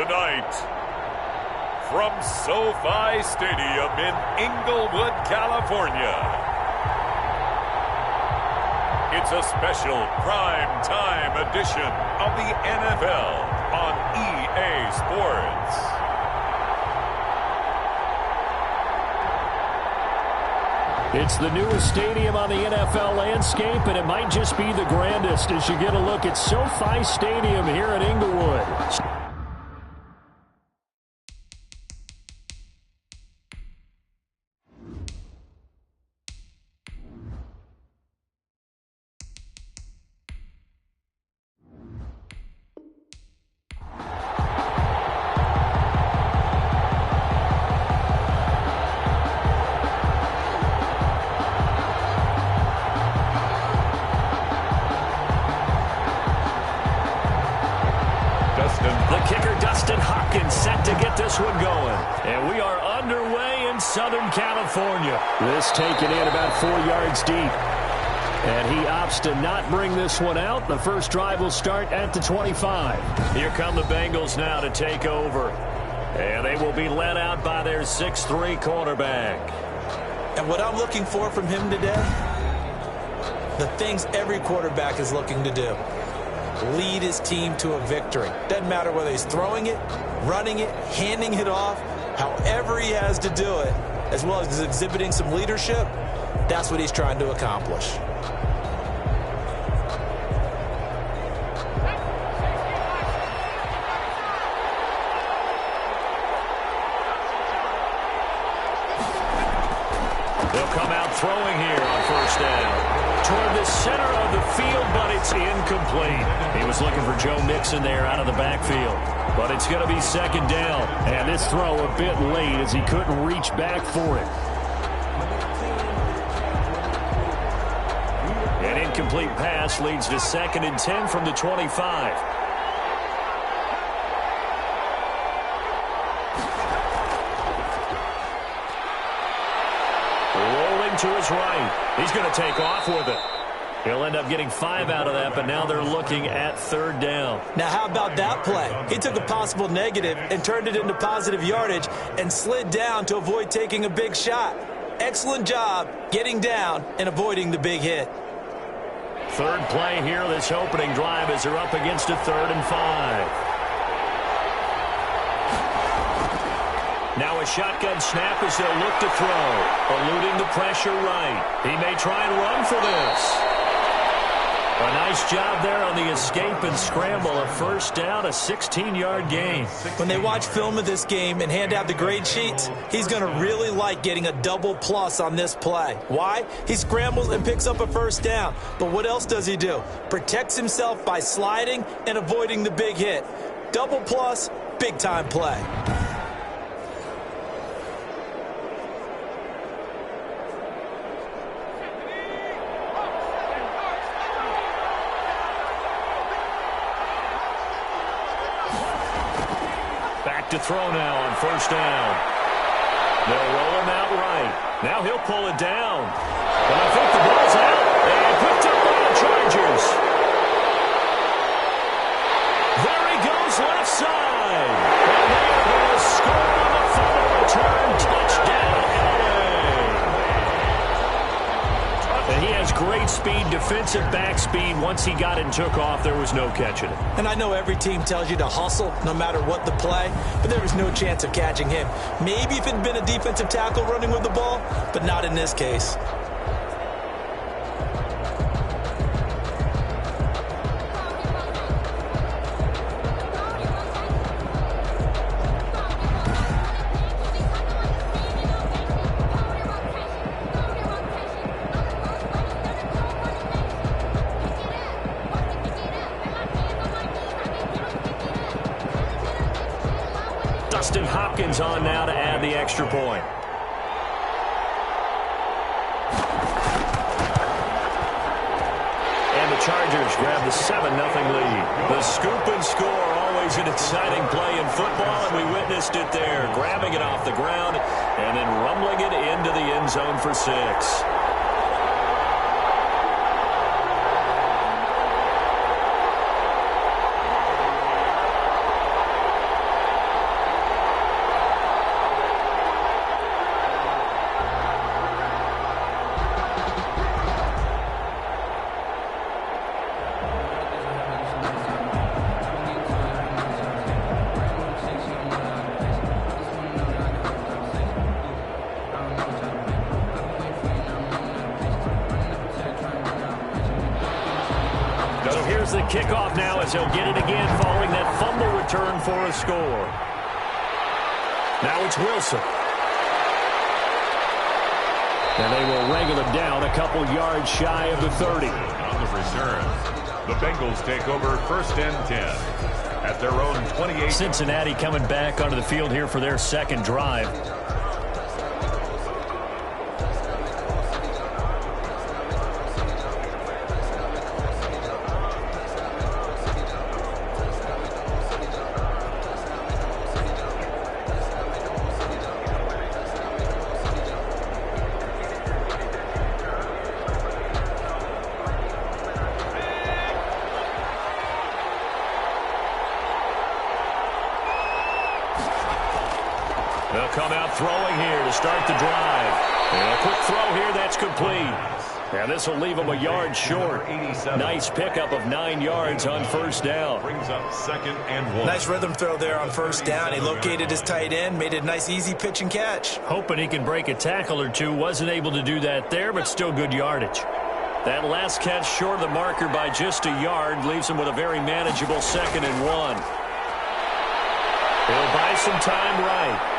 tonight, from SoFi Stadium in Inglewood, California, it's a special prime time edition of the NFL on EA Sports. It's the newest stadium on the NFL landscape, and it might just be the grandest as you get a look at SoFi Stadium here at Inglewood. This taken in about 4 yards deep. And he opts to not bring this one out. The first drive will start at the 25. Here come the Bengals now to take over. And they will be led out by their 6'3" quarterback. And what I'm looking for from him today, the things every quarterback is looking to do. Lead his team to a victory. Doesn't matter whether he's throwing it, running it, handing it off, however he has to do it, as well as exhibiting some leadership, that's what he's trying to accomplish. They'll come out throwing here on first down. Toward the center of the field, but it's incomplete. He was looking for Joe Mixon there out of the backfield. But it's going to be second down. And this throw a bit late as he couldn't reach back for it. An incomplete pass leads to 2nd and 10 from the 25. Rolling to his right. He's going to take off with it. He'll end up getting 5 out of that, but now they're looking at 3rd down. Now, how about that play? He took a possible negative and turned it into positive yardage and slid down to avoid taking a big shot. Excellent job getting down and avoiding the big hit. 3rd play here this opening drive as they're up against a 3rd and 5. Now a shotgun snap as they'll look to throw. Eluding the pressure right. He may try and run for this. A nice job there on the escape and scramble. A first down, a 16-yard gain. When they watch film of this game and hand out the grade sheets, he's going to really like getting a double plus on this play. Why? He scrambles and picks up a first down. But what else does he do? Protects himself by sliding and avoiding the big hit. Double plus, big-time play. To throw now on first down. They'll roll him out right. Now he'll pull it down. And I think the ball's out. And picked up by the Chargers. There he goes left side. And they are going to score on the fumble return. Touchdown, LA. And he has great speed, defensive back speed. Once he got it and took off, there was no catching it. And I know every team tells you to hustle no matter what the play, but there was no chance of catching him. Maybe if it had been a defensive tackle running with the ball, but not in this case. On now to add the extra point. And the Chargers grab the 7-0 lead. The scoop and score, always an exciting play in football, and we witnessed it there, grabbing it off the ground and then rumbling it into the end zone for 6. Here's the kickoff now as he'll get it again following that fumble return for a score. Now it's Wilson. And they will wrangle him down a couple yards shy of the 30. On the return, the Bengals take over 1st and 10 at their own 28. Cincinnati coming back onto the field here for their second drive. They'll come out throwing here to start the drive. And a quick throw here, that's complete. And this will leave them a yard short. Nice pickup of 9 yards on first down. Brings up 2nd and 1. Nice rhythm throw there on first down. He located his tight end, made it a nice, easy pitch and catch. Hoping he can break a tackle or two. Wasn't able to do that there, but still good yardage. That last catch short of the marker by just a yard leaves him with a very manageable 2nd and 1. He'll buy some time right.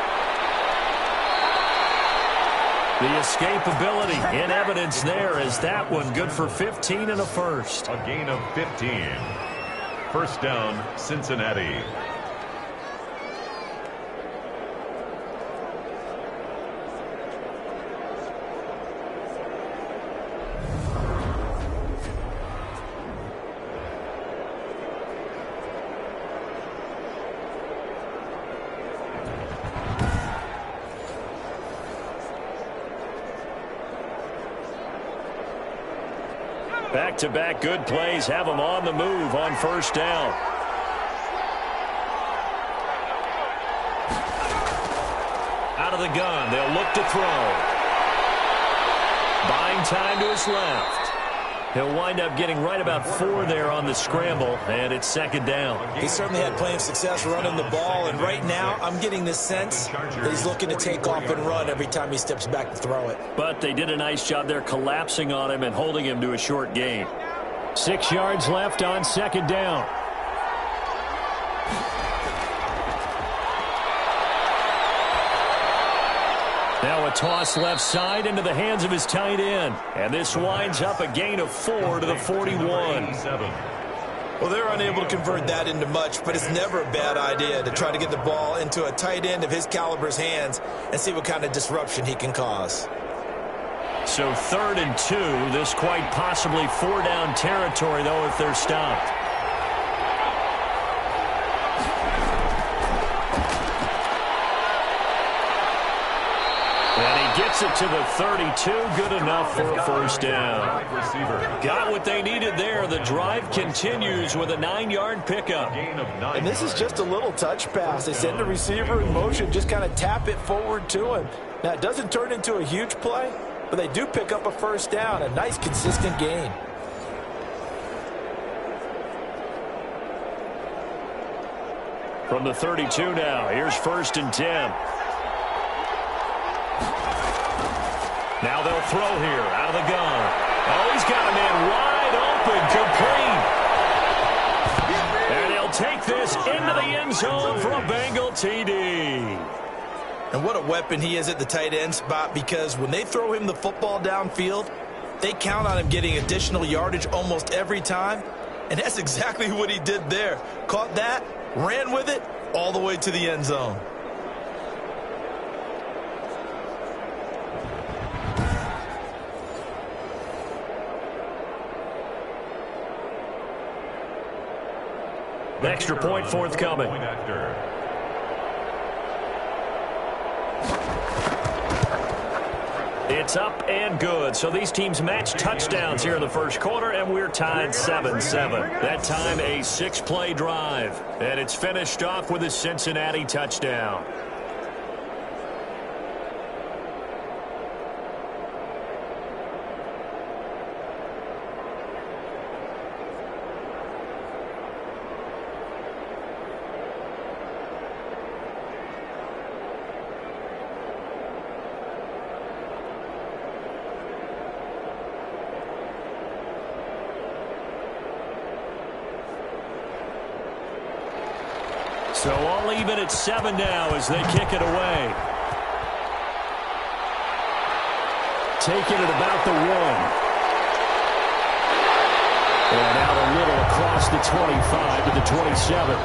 The escapability in evidence there as that one good for 15 and a first. A gain of 15. First down, Cincinnati. Back-to-back good plays have them on the move on first down. Out of the gun, they'll look to throw. Buying time to his left. He'll wind up getting right about 4 there on the scramble, and it's 2nd down. He certainly had plenty of success running the ball, and right now I'm getting the sense that he's looking to take off and run every time he steps back to throw it. But they did a nice job there collapsing on him and holding him to a short gain. 6 yards left on 2nd down. Now a toss left side into the hands of his tight end. And this winds up a gain of 4 to the 41. Well, they're unable to convert that into much, but it's never a bad idea to try to get the ball into a tight end of his caliber's hands and see what kind of disruption he can cause. So 3rd and 2. This quite possibly 4-down territory, though, if they're stopped. Gets it to the 32. Good enough for a first down. Got what they needed there. The drive continues with a 9-yard pickup. And this is just a little touch pass. They send the receiver in motion, just kind of tap it forward to him. Now, it doesn't turn into a huge play, but they do pick up a first down. A nice, consistent gain. From the 32 now, here's 1st and 10. Now they'll throw here out of the gun. Oh, he's got a man wide open, complete. And he'll take this into the end zone for a Bengal TD. And what a weapon he is at the tight end spot, because when they throw him the football downfield, they count on him getting additional yardage almost every time. And that's exactly what he did there. Caught that, ran with it, all the way to the end zone. Extra point forthcoming. It's up and good. So these teams match touchdowns here in the first quarter, and we're tied 7-7. That time a 6-play drive. And it's finished off with a Cincinnati touchdown. So all even at 7 now as they kick it away. Taking it about the 1. And out a little across the 25 to the 27.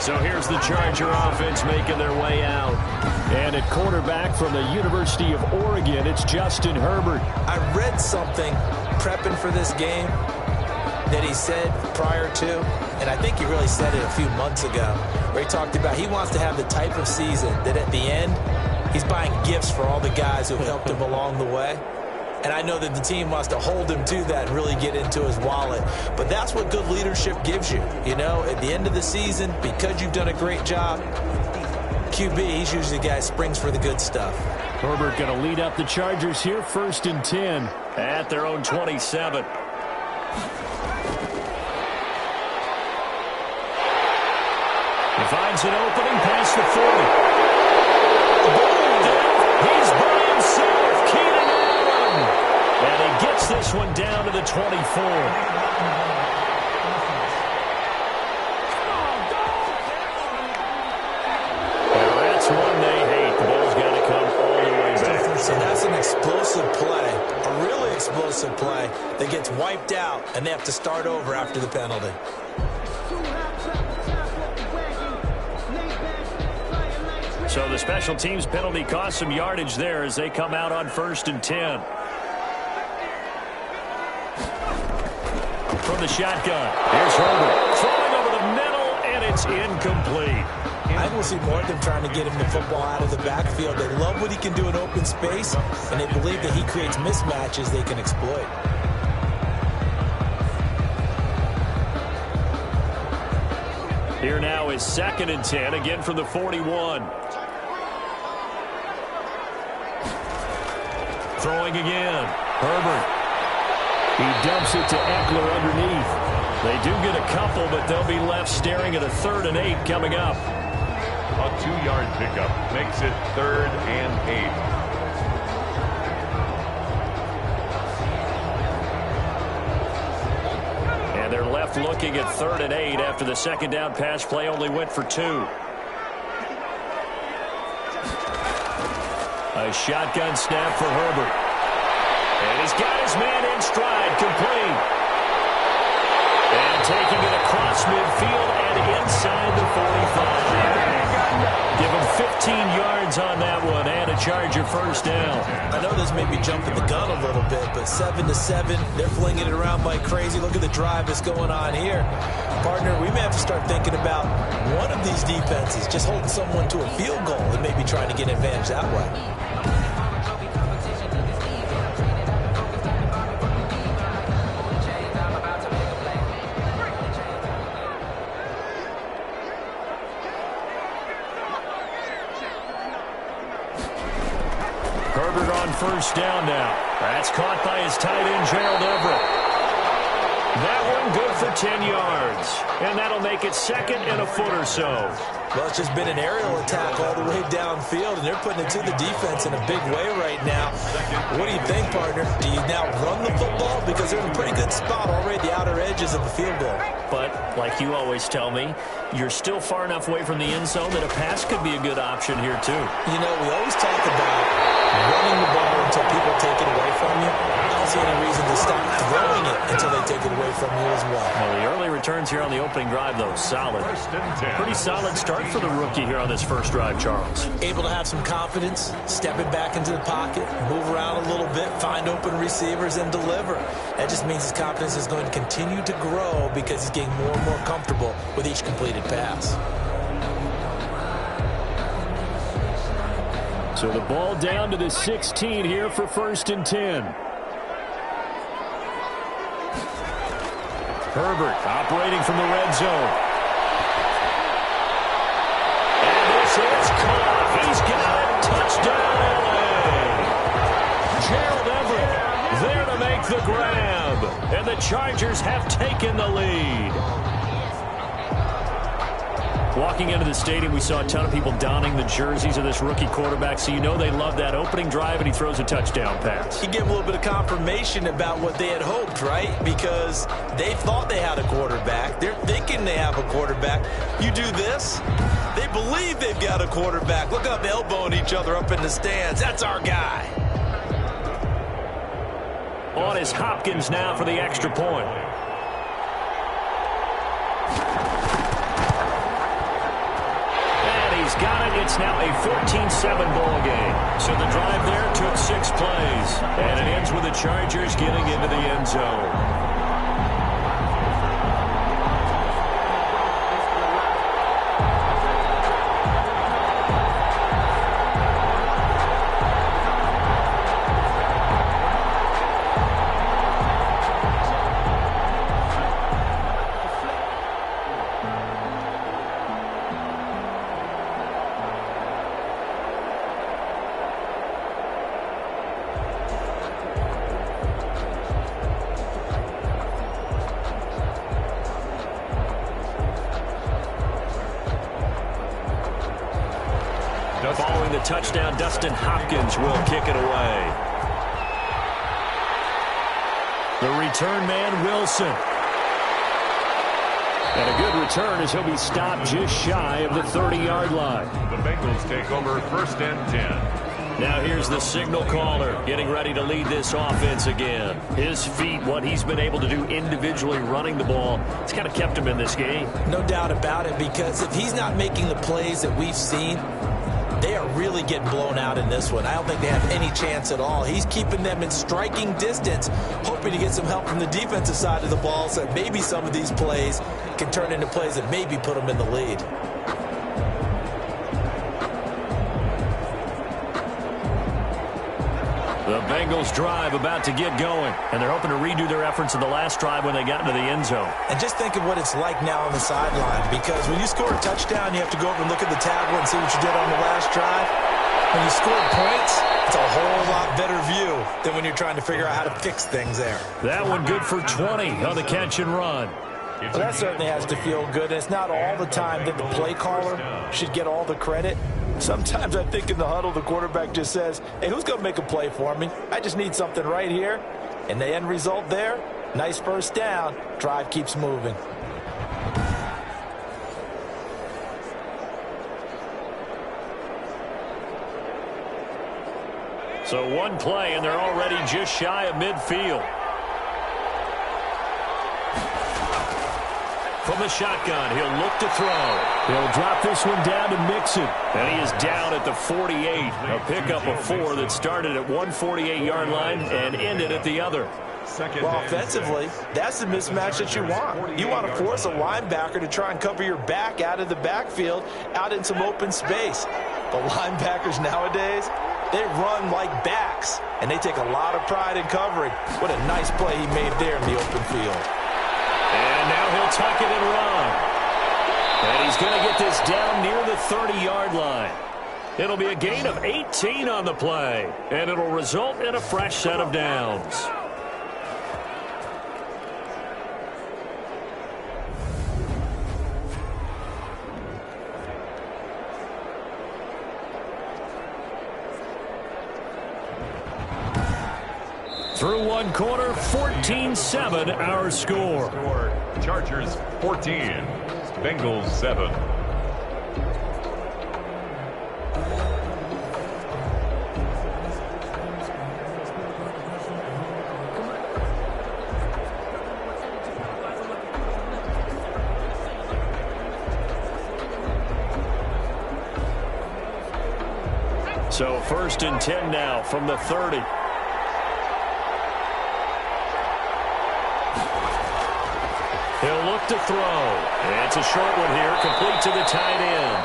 So here's the Charger offense making their way out. And at quarterback from the University of Oregon, it's Justin Herbert. I read something prepping for this game that he said prior to, and I think he really said it a few months ago, where he talked about he wants to have the type of season that at the end, he's buying gifts for all the guys who helped him along the way. And I know that the team wants to hold him to that and really get into his wallet. But that's what good leadership gives you. You know, at the end of the season, because you've done a great job, QB, he's usually the guy who springs for the good stuff. Herbert going to lead up the Chargers here, 1st and 10 at their own 27. He finds an opening past the 40. He's by himself, Keenan Allen. And he gets this one down to the 24. Well, that's one they hate. The ball's got to come all the way back. So that's an explosive play, a really explosive play that gets wiped out, and they have to start over after the penalty. So the special teams penalty cost some yardage there as they come out on 1st and 10. From the shotgun, here's Herbert throwing over the middle, and it's incomplete. I will see more of them trying to get him the football out of the backfield. They love what he can do in open space, and they believe that he creates mismatches they can exploit. Here now is 2nd and 10, again from the 41. Throwing again. Herbert. He dumps it to Eckler underneath. They do get a couple, but they'll be left staring at a 3rd and 8 coming up. A 2-yard pickup makes it 3rd and 8. And they're left looking at 3rd and 8 after the 2nd down pass play only went for 2. A shotgun snap for Herbert. And he's got his man in stride, complete. And taking it across midfield and inside the 45. Give him 15 yards on that one and a Charger 1st down. I know this may be jumping the gun a little bit, but 7-7, they're flinging it around like crazy. Look at the drive that's going on here. Partner, we may have to start thinking about one of these defenses just holding someone to a field goal and maybe trying to get an advantage that way. Herbert on 1st down now. That's caught by his tight end, Gerald Everett. That one good for 10 yards. And that'll make it 2nd and a foot or so. Well, it's just been an aerial attack all the way downfield, and they're putting it to the defense in a big way right now. What do you think, partner? Do you now run the football? Because they're in a pretty good spot already at the outer edges of the field goal. But, like you always tell me, you're still far enough away from the end zone that a pass could be a good option here, too. You know, we always talk about running the ball until people take it away from you. I don't see any reason to stop throwing it until they take it away from you as well. Well, the early returns here on the opening drive, though, solid. Pretty solid start for the rookie here on this first drive, Charles. Able to have some confidence, stepping back into the pocket, move around a little bit, find open receivers, and deliver. That just means his confidence is going to continue to grow because he's getting more and more comfortable with each completed pass. So the ball down to the 16 here for 1st and 10. Herbert operating from the red zone. And this is caught. He's got it. Touchdown, L.A. Gerald Everett there to make the grab. And the Chargers have taken the lead. Walking into the stadium, we saw a ton of people donning the jerseys of this rookie quarterback, so you know they love that opening drive, and he throws a touchdown pass. He gave a little bit of confirmation about what they had hoped, right? Because they thought they had a quarterback. They're thinking they have a quarterback. You do this, they believe they've got a quarterback. Look up, elbowing each other up in the stands. That's our guy. On is Hopkins now for the extra point. And he's got it. It's now a 14-7 ball game. So the drive there took 6 plays. And it ends with the Chargers getting into the end zone. Following the touchdown, Dustin Hopkins will kick it away. The return man, Wilson. And a good return as he'll be stopped just shy of the 30-yard line. The Bengals take over 1st and 10. Now here's the signal caller getting ready to lead this offense again. His feet, what he's been able to do individually running the ball, it's kind of kept him in this game. No doubt about it, because if he's not making the plays that we've seen, they are really getting blown out in this one. I don't think they have any chance at all. He's keeping them in striking distance, hoping to get some help from the defensive side of the ball so that maybe some of these plays can turn into plays that maybe put them in the lead. The Bengals drive about to get going, and they're hoping to redo their efforts in the last drive when they got into the end zone. And just think of what it's like now on the sideline, because when you score a touchdown, you have to go over and look at the tablet and see what you did on the last drive. When you score points, it's a whole lot better view than when you're trying to figure out how to fix things there. That one good for 20 on the catch and run. Well, that certainly has to feel good, and it's not all the time that the play caller should get all the credit. Sometimes I think in the huddle, the quarterback just says, hey, who's going to make a play for me? I just need something right here. And the end result there, nice first down. Drive keeps moving. So one play, and they're already just shy of midfield. From the shotgun, he'll look to throw. He'll drop this one down to Mixon. And he is down at the 48. A pickup of 4 that started at 148-yard line and ended at the other. Well, offensively, that's the mismatch that you want. You want to force a linebacker to try and cover your back out of the backfield, out in some open space. The linebackers nowadays, they run like backs, and they take a lot of pride in covering. What a nice play he made there in the open field. And now he'll tuck it and run. And he's going to get this down near the 30-yard line. It'll be a gain of 18 on the play, and it'll result in a fresh set of downs. Through one quarter, 14-7 our score. Chargers 14, Bengals 7. So 1st and 10 now from the 30. He'll look to throw. And it's a short one here, complete to the tight end.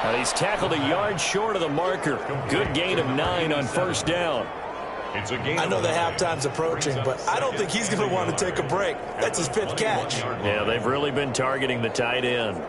Now he's tackled a yard short of the marker. Good gain of 9 on 1st down. I know the halftime's approaching, but I don't think he's going to want to take a break. That's his 5th catch. Yeah, they've really been targeting the tight end.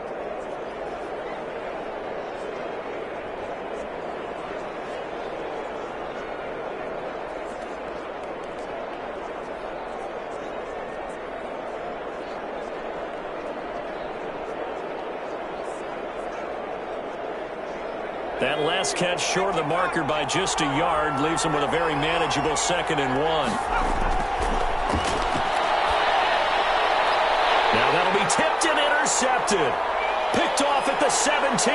That last catch short of the marker by just a yard leaves him with a very manageable 2nd and 1. Now that'll be tipped and intercepted. Picked off at the 17.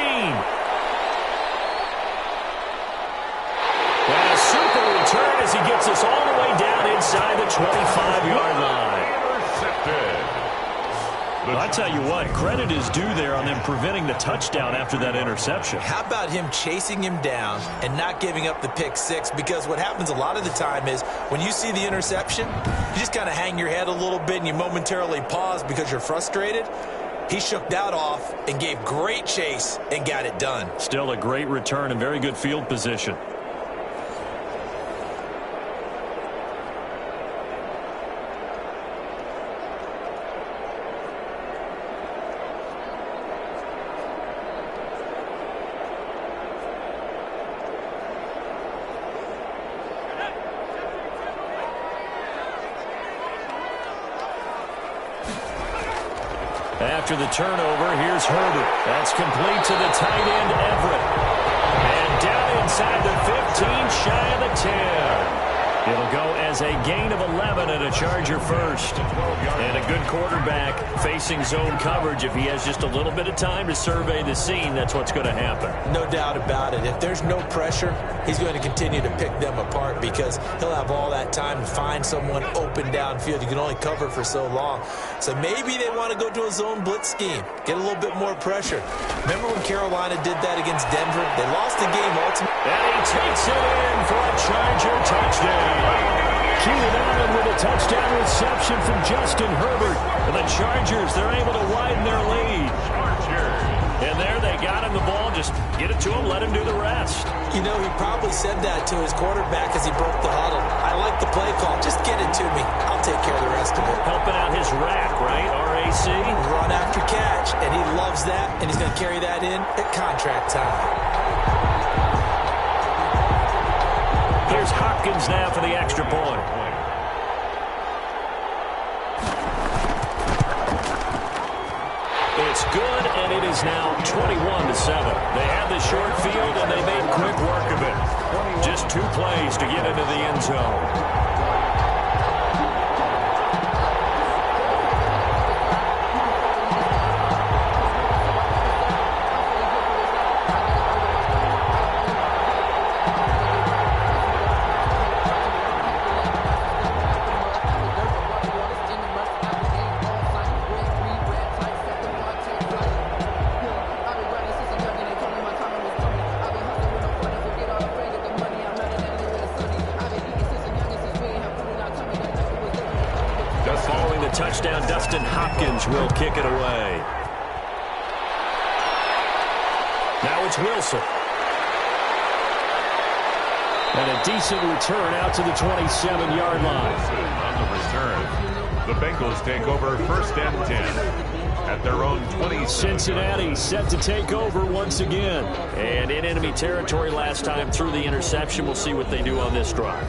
And a super return as he gets us all the way down inside the 25-yard line. Intercepted. Well, I tell you what, credit is due there on them preventing the touchdown after that interception. How about him chasing him down and not giving up the pick six? Because what happens a lot of the time is when you see the interception, you just kind of hang your head a little bit and you momentarily pause because you're frustrated. He shook that off and gave great chase and got it done. Still a great return and very good field position. After the turnover, here's Herbert. That's complete to the tight end, Everett. And down inside the 15, shy of the 10. It'll go as a gain of 11 and a Charger first. And a good quarterback facing zone coverage. If he has just a little bit of time to survey the scene, that's what's going to happen. No doubt about it. If there's no pressure, he's going to continue to pick them apart because he'll have all that time to find someone open downfield. You can only cover for so long. So maybe they want to go to a zone blitz scheme, get a little bit more pressure. Remember when Carolina did that against Denver? They lost the game ultimately. And he takes it in for a Charger touchdown. Keenan Allen with a touchdown reception from Justin Herbert. And the Chargers, they're able to widen their lead. And there they got him the ball. Just get it to him, let him do the rest. You know, he probably said that to his quarterback as he broke the huddle. I like the play call. Just get it to me. I'll take care of the rest of it. Helping out his rack, right? RAC. Run after catch, and he loves that, and he's going to carry that in at contract time. Here's Hopkins now for the extra point. It's good, and it is now 21-7. They had the short field, and they made quick work of it. Just 2 plays to get into the end zone. Touchdown, Dustin Hopkins will kick it away. Now it's Wilson. And a decent return out to the 27-yard line. On the return, the Bengals take over 1st and 10 at their own 20. Cincinnati set to take over once again. And in enemy territory last time through the interception. We'll see what they do on this drive.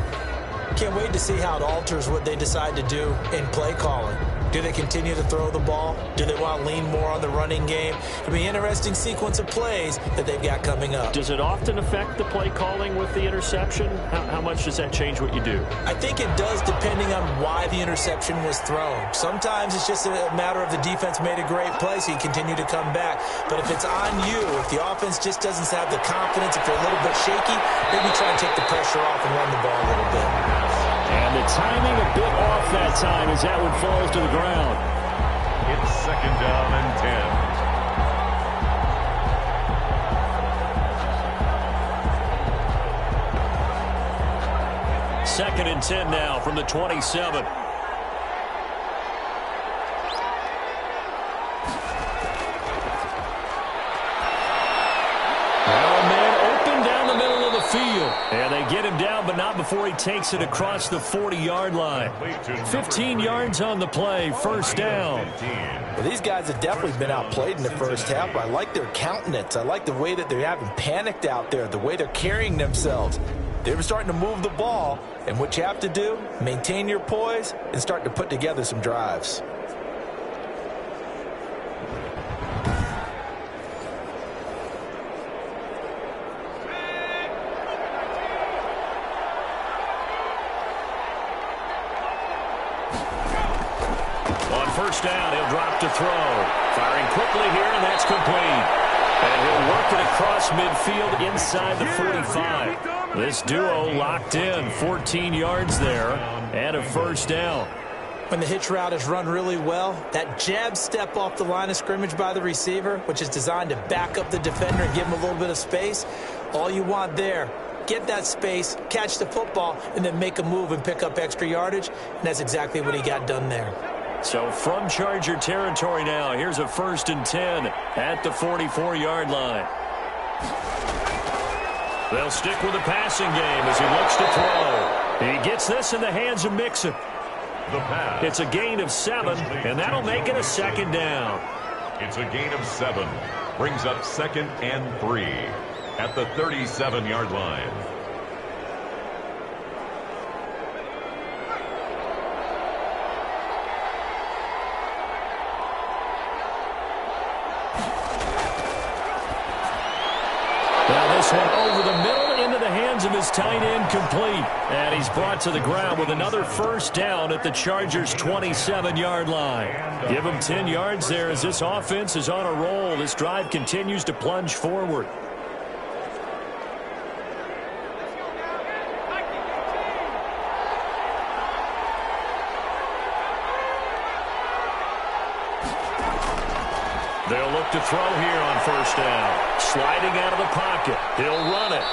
Can't wait to see how it alters what they decide to do in play calling. Do they continue to throw the ball? Do they want to lean more on the running game? It'll be an interesting sequence of plays that they've got coming up. Does it often affect the play calling with the interception? How much does that change what you do? I think it does depending on why the interception was thrown. Sometimes it's just a matter of the defense made a great play, so you continue to come back. But if it's on you, if the offense just doesn't have the confidence, if they're a little bit shaky, maybe try and take the pressure off and run the ball a little bit. And the timing a bit off that time as that one falls to the ground. It's 2nd down and 10. 2nd and 10 now from the 27. And they get him down, but not before he takes it across the 40-yard line. 15 yards on the play, 1st down. Well, these guys have definitely been outplayed in the first half, but I like their countenance. I like the way that they haven't panicked out there, the way they're carrying themselves. They're starting to move the ball, and what you have to do, maintain your poise and start to put together some drives. first down. He'll drop to throw. Firing quickly here, and that's complete. And he'll work it across midfield inside the 45. This duo locked in. 14 yards there and a first down. When the hitch route is run really well, that jab step off the line of scrimmage by the receiver, which is designed to back up the defender and give him a little bit of space, all you want there, get that space, catch the football, and then make a move and pick up extra yardage, and that's exactly what he got done there. So from Charger territory now, here's a 1st and 10 at the 44-yard line. They'll stick with the passing game as he looks to throw. He gets this in the hands of Mixon. It's a gain of 7, and that'll make it a 2nd down. It's a gain of 7. Brings up 2nd and 3 at the 37-yard line. Now this one over the middle into the hands of his tight end, complete. And he's brought to the ground with another first down at the Chargers' 27-yard line. Give him 10 yards there as this offense is on a roll. This drive continues to plunge forward. They'll look to throw here on first down. Sliding out of the pocket. He'll run it.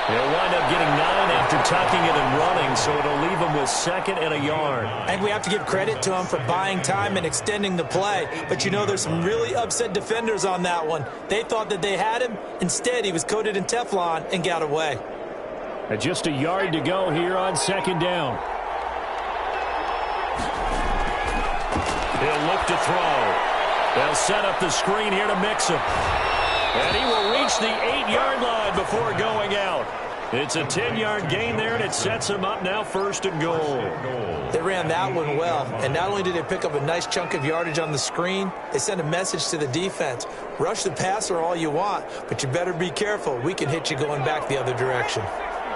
He'll wind up getting 9 after tucking it and running, so it'll leave him with 2nd and a yard. I think we have to give credit to him for buying time and extending the play. But, you know, there's some really upset defenders on that one. They thought that they had him. Instead, he was coated in Teflon and got away. And just a yard to go here on 2nd down. He'll look to throw. They'll set up the screen here to Mixon. And he will reach the 8-yard line before going out. It's a 10-yard gain there, and it sets him up now 1st and goal. They ran that one well, and not only did they pick up a nice chunk of yardage on the screen, they sent a message to the defense. Rush the passer all you want, but you better be careful. We can hit you going back the other direction.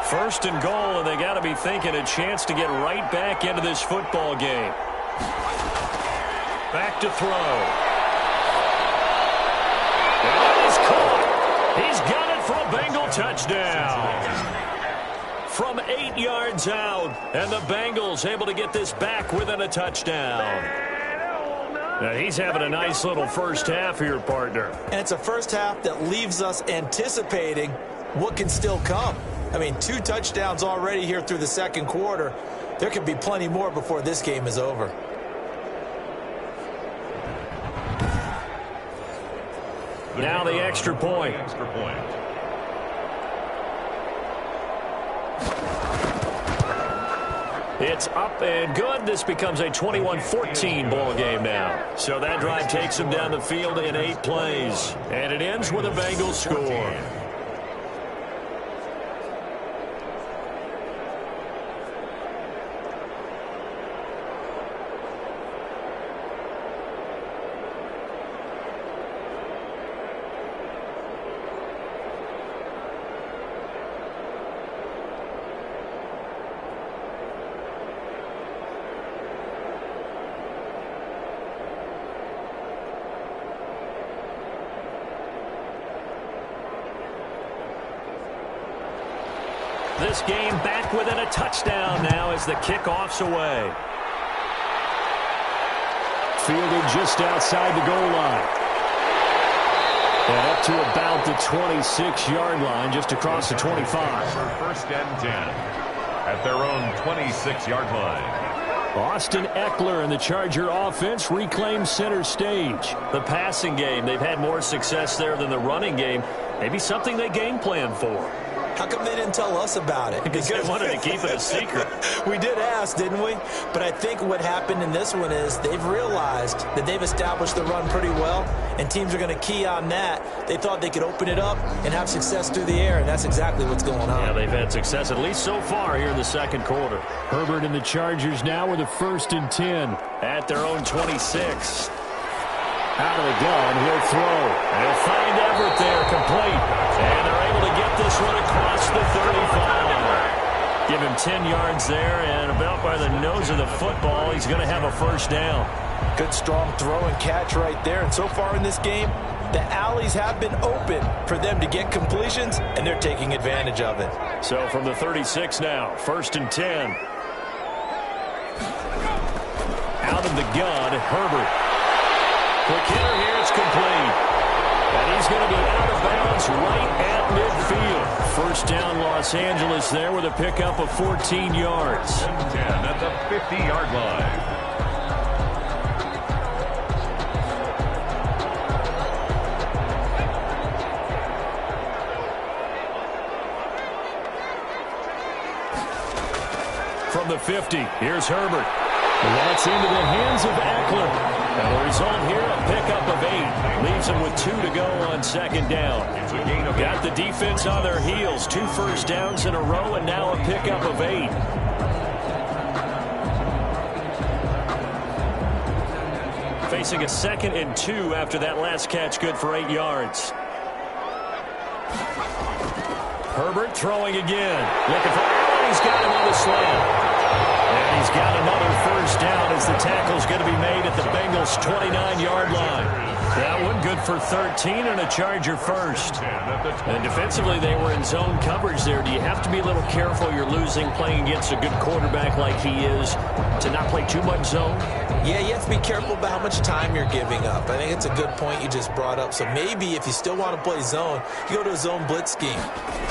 1st and goal, and they got to be thinking a chance to get right back into this football game. Back to throw. He's got it for a Bengal touchdown. From 8 yards out, and the Bengals able to get this back within a touchdown. Now he's having a nice little first half here, partner. And it's a first half that leaves us anticipating what can still come. I mean, 2 touchdowns already here through the 2nd quarter. There could be plenty more before this game is over. Now the extra point. It's up and good. This becomes a 21-14 ball game now. So that drive takes him down the field in 8 plays. And it ends with a Bengals score. This game back within a touchdown now as the kickoff's away. Fielded just outside the goal line. And up to about the 26-yard line, just across the 25. 1st and 10 at their own 26-yard line. Austin Eckler and the Charger offense reclaim center stage. The passing game, they've had more success there than the running game. Maybe something they game plan for. How come they didn't tell us about it? Because they wanted to keep it a secret. We did ask, didn't we? But I think what happened in this one is they've realized that they've established the run pretty well, and teams are going to key on that. They thought they could open it up and have success through the air, and that's exactly what's going on. Yeah, they've had success, at least so far, here in the 2nd quarter. Herbert and the Chargers now with a 1st and 10 at their own 26. Out of the gun, he'll throw. He'll find Everett there, complete. And they're able to get this one across the 35. Give him 10 yards there, and about by the nose of the football, he's going to have a first down. Good, strong throw and catch right there. And so far in this game, the alleys have been open for them to get completions, and they're taking advantage of it. So from the 36 now, 1st and 10. Out of the gun, Herbert. Quick hitter here, it's complete. And he's going to be out of bounds right at midfield. First down, Los Angeles there with a pickup of 14 yards. 10 at the 50-yard line. From the 50, here's Herbert. And that's into the hands of Eckler. And the result here, a pickup of 8. Leaves him with 2 to go on 2nd down. Got the defense on their heels. 2 first downs in a row, and now a pickup of 8. Facing a 2nd and 2 after that last catch, good for 8 yards. Herbert throwing again. Looking for Allen. He's got him on the slant. And he's got another first down as the tackle's going to be made at the Bengals' 29-yard line. That one good for 13 and a Charger first. And defensively, they were in zone coverage there. Do you have to be a little careful? You're losing playing against a good quarterback like he is to not play too much zone? Yeah, you have to be careful about how much time you're giving up. I think it's a good point you just brought up. So maybe if you still want to play zone, you go to a zone blitz scheme.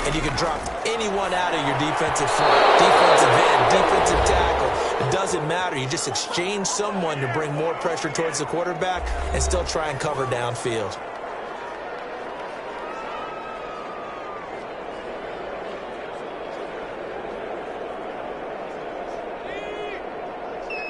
And you can drop anyone out of your defensive front, defensive end, defensive tackle. It doesn't matter. You just exchange someone to bring more pressure towards the quarterback and still try and cover downfield.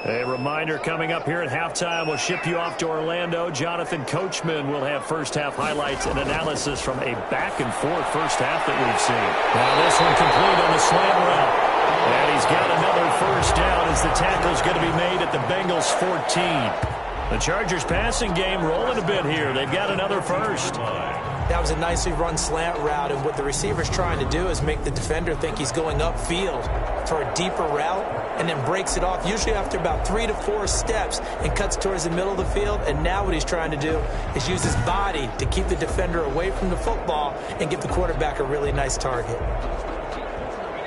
A reminder coming up here at halftime. We'll ship you off to Orlando. Jonathan Coachman will have first-half highlights and analysis from a back-and-forth first half that we've seen. Now this one complete on the slant route. And he's got another first down as the tackle's going to be made at the Bengals' 14. The Chargers passing game rolling a bit here. They've got another first. That was a nicely run slant route, and what the receiver's trying to do is make the defender think he's going upfield for a deeper route and then breaks it off, usually after about 3 to 4 steps, and cuts towards the middle of the field. And now what he's trying to do is use his body to keep the defender away from the football and give the quarterback a really nice target.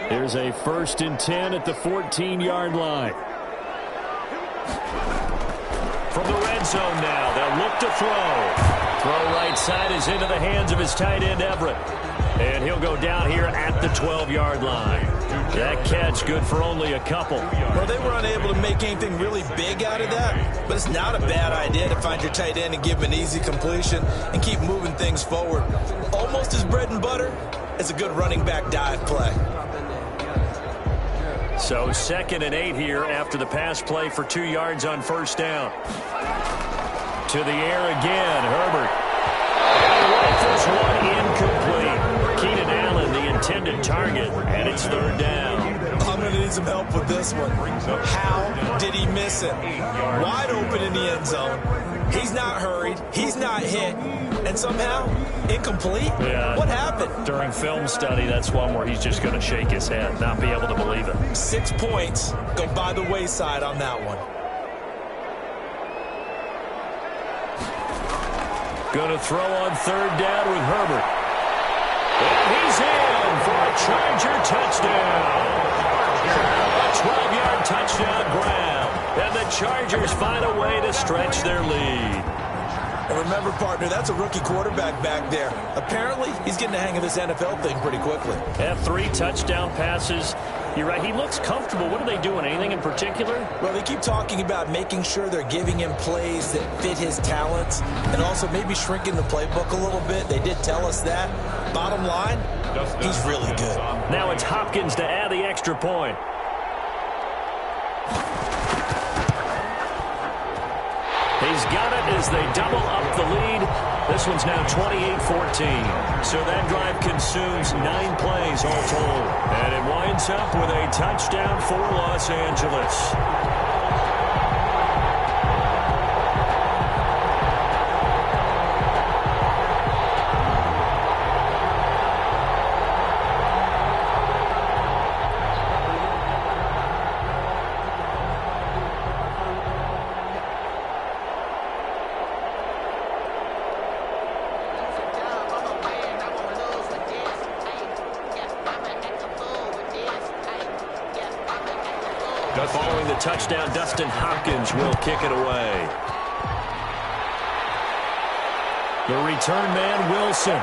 Here's a 1st and 10 at the 14-yard line. From the red zone now, they'll look to throw. Throw right side is into the hands of his tight end, Everett. And he'll go down here at the 12-yard line. That catch good for only a couple. Well, they were unable to make anything really big out of that, but it's not a bad idea to find your tight end and give him an easy completion and keep moving things forward. Almost as bread and butter as a good running back dive play. So 2nd and 8 here after the pass play for 2 yards on first down. To the air again, Herbert. And this one incomplete. Keenan Allen, the intended target, and it's 3rd down. I'm going to need some help with this one. How did he miss it? Wide open in the end zone. He's not hurried. He's not hit. And somehow, incomplete? Yeah. What happened? During film study, that's one where he's just going to shake his head, not be able to believe it. 6 points go by the wayside on that one. Going to throw on 3rd down with Herbert. And he's in for a Charger touchdown. A 12-yard touchdown grab. And the Chargers find a way to stretch their lead. And remember, partner, that's a rookie quarterback back there. Apparently, he's getting the hang of this NFL thing pretty quickly. Have 3 touchdown passes. You're right, he looks comfortable. What are they doing? Anything in particular? Well, they keep talking about making sure they're giving him plays that fit his talents and also maybe shrinking the playbook a little bit. They did tell us that. Bottom line, he's really good. Now it's Hopkins to add the extra point. He's got it as they double up the lead. This one's now 28-14. So that drive consumes 9 plays all told. And it winds up with a touchdown for Los Angeles. Following the touchdown, Dustin Hopkins will kick it away. The return man, Wilson.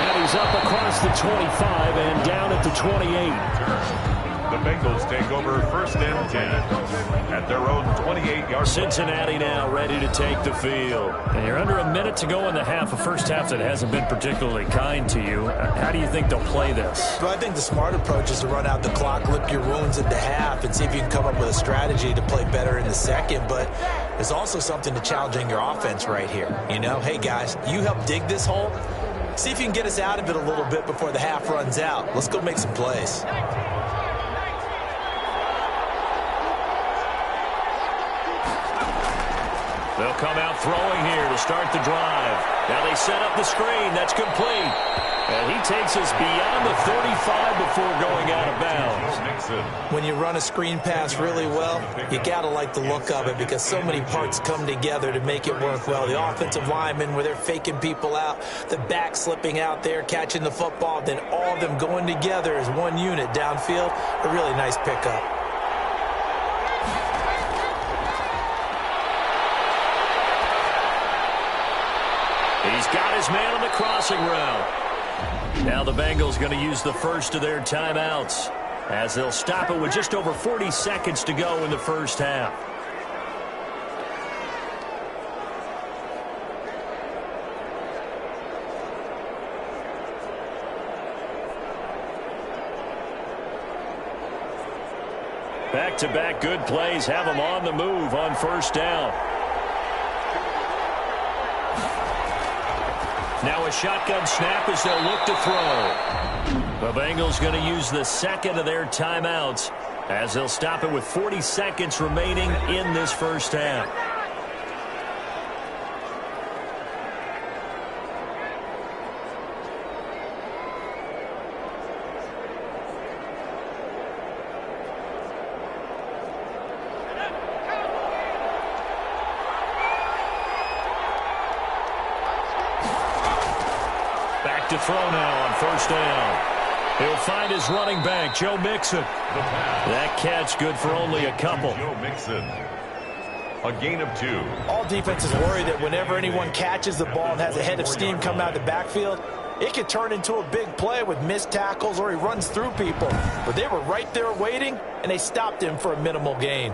And he's up across the 25 and down at the 28. The Bengals take over 1st and 10 at their own 28-yard. Cincinnati now ready to take the field. And you're under a minute to go in the half, a first half that hasn't been particularly kind to you. How do you think they'll play this? Well, I think the smart approach is to run out the clock, lick your wounds into half, and see if you can come up with a strategy to play better in the second. But there's also something to challenging your offense right here. You know, hey, guys, you help dig this hole. See if you can get us out of it a little bit before the half runs out. Let's go make some plays. They'll come out throwing here to start the drive. Now they set up the screen. That's complete. And he takes us beyond the 35 before going out of bounds. When you run a screen pass really well, you got to like the look of it because so many parts come together to make it work well. The offensive linemen, where they're faking people out, the back slipping out there, catching the football, then all of them going together as one unit downfield. A really nice pickup. He's got his man on the crossing route. Now the Bengals going to use the first of their timeouts as they'll stop it with just over 40 seconds to go in the first half. Back-to-back good plays have them on the move on first down. Now a shotgun snap as they'll look to throw. The Bengals going to use the second of their timeouts as they'll stop it with 40 seconds remaining in this first half. To throw now on first down. He'll find his running back, Joe Mixon. That catch good for only a couple. Joe Mixon, a gain of 2. All defenses worry that whenever anyone catches the ball and has a head of steam come out of the backfield, it could turn into a big play with missed tackles or he runs through people. But they were right there waiting, and they stopped him for a minimal gain.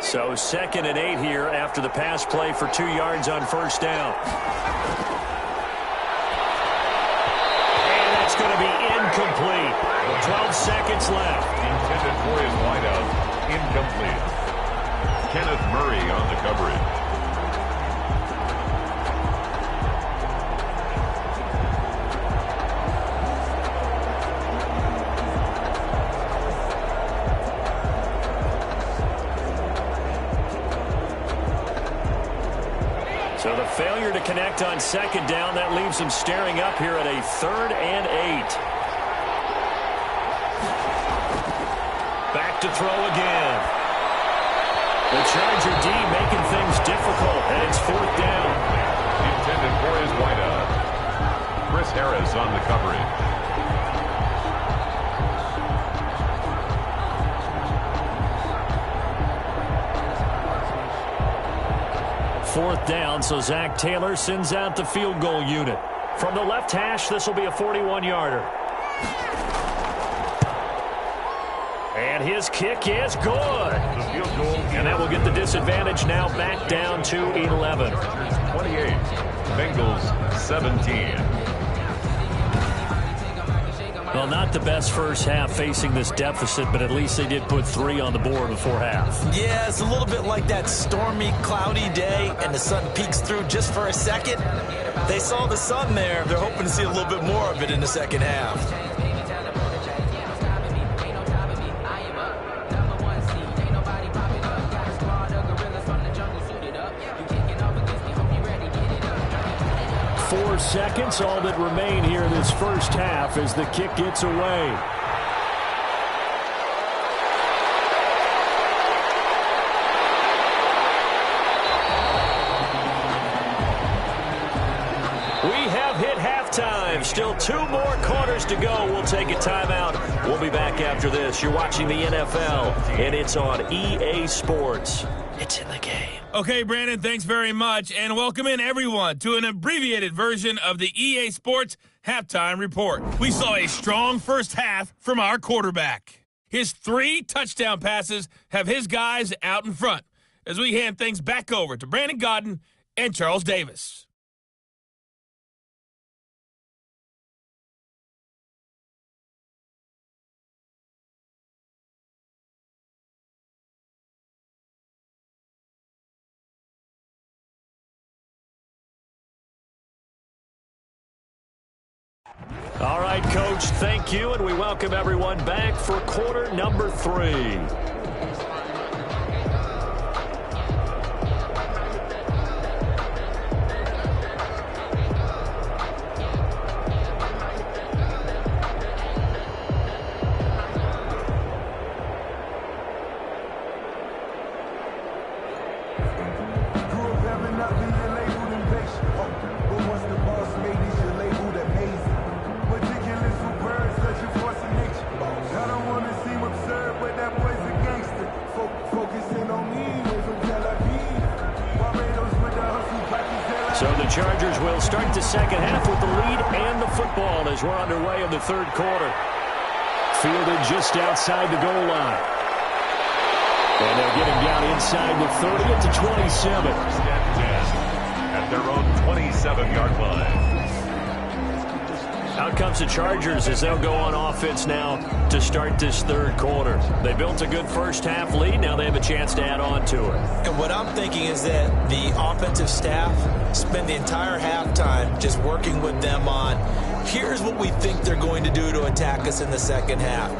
So 2nd and 8 here after the pass play for 2 yards on first down. And that's going to be incomplete. 12 seconds left. Intended for his wideout. Incomplete. Kenneth Murray on the coverage. So the failure to connect on second down, that leaves them staring up here at a 3rd and 8. Back to throw again. The Charger D making things difficult, and it's 4th down. Intended for his wideout. Chris Harris on the coverage. 4th down, so Zach Taylor sends out the field goal unit. From the left hash, this will be a 41-yarder. And his kick is good. And that will get the disadvantage now back down to 11. 28, Bengals 17. Well, not the best first half facing this deficit, but at least they did put 3 on the board before half. Yeah, it's a little bit like that stormy, cloudy day, and the sun peeks through just for a second. They saw the sun there. They're hoping to see a little bit more of it in the second half. Seconds, all that remain here in this first half as the kick gets away. We have hit halftime. halftime. Still 2 more quarters to go. We'll take a timeout. We'll be back after this. You're watching the NFL, and it's on EA Sports. It's in the game. Okay, Brandon, thanks very much, and welcome in everyone to an abbreviated version of the EA Sports Halftime Report. We saw a strong first half from our quarterback. His 3 touchdown passes have his guys out in front as we hand things back over to Brandon Godden and Charles Davis. All right, Coach, thank you, and we welcome everyone back for quarter number 3. So the Chargers will start the second half with the lead and the football as we're underway in the third quarter. Fielded just outside the goal line. And they're getting down inside the 30 at the 27. At their own 27-yard line. Out comes the Chargers as they'll go on offense now to start this third quarter. They built a good first half lead. Now they have a chance to add on to it. And what I'm thinking is that the offensive staff spend the entire halftime just working with them on, here's what we think they're going to do to attack us in the second half.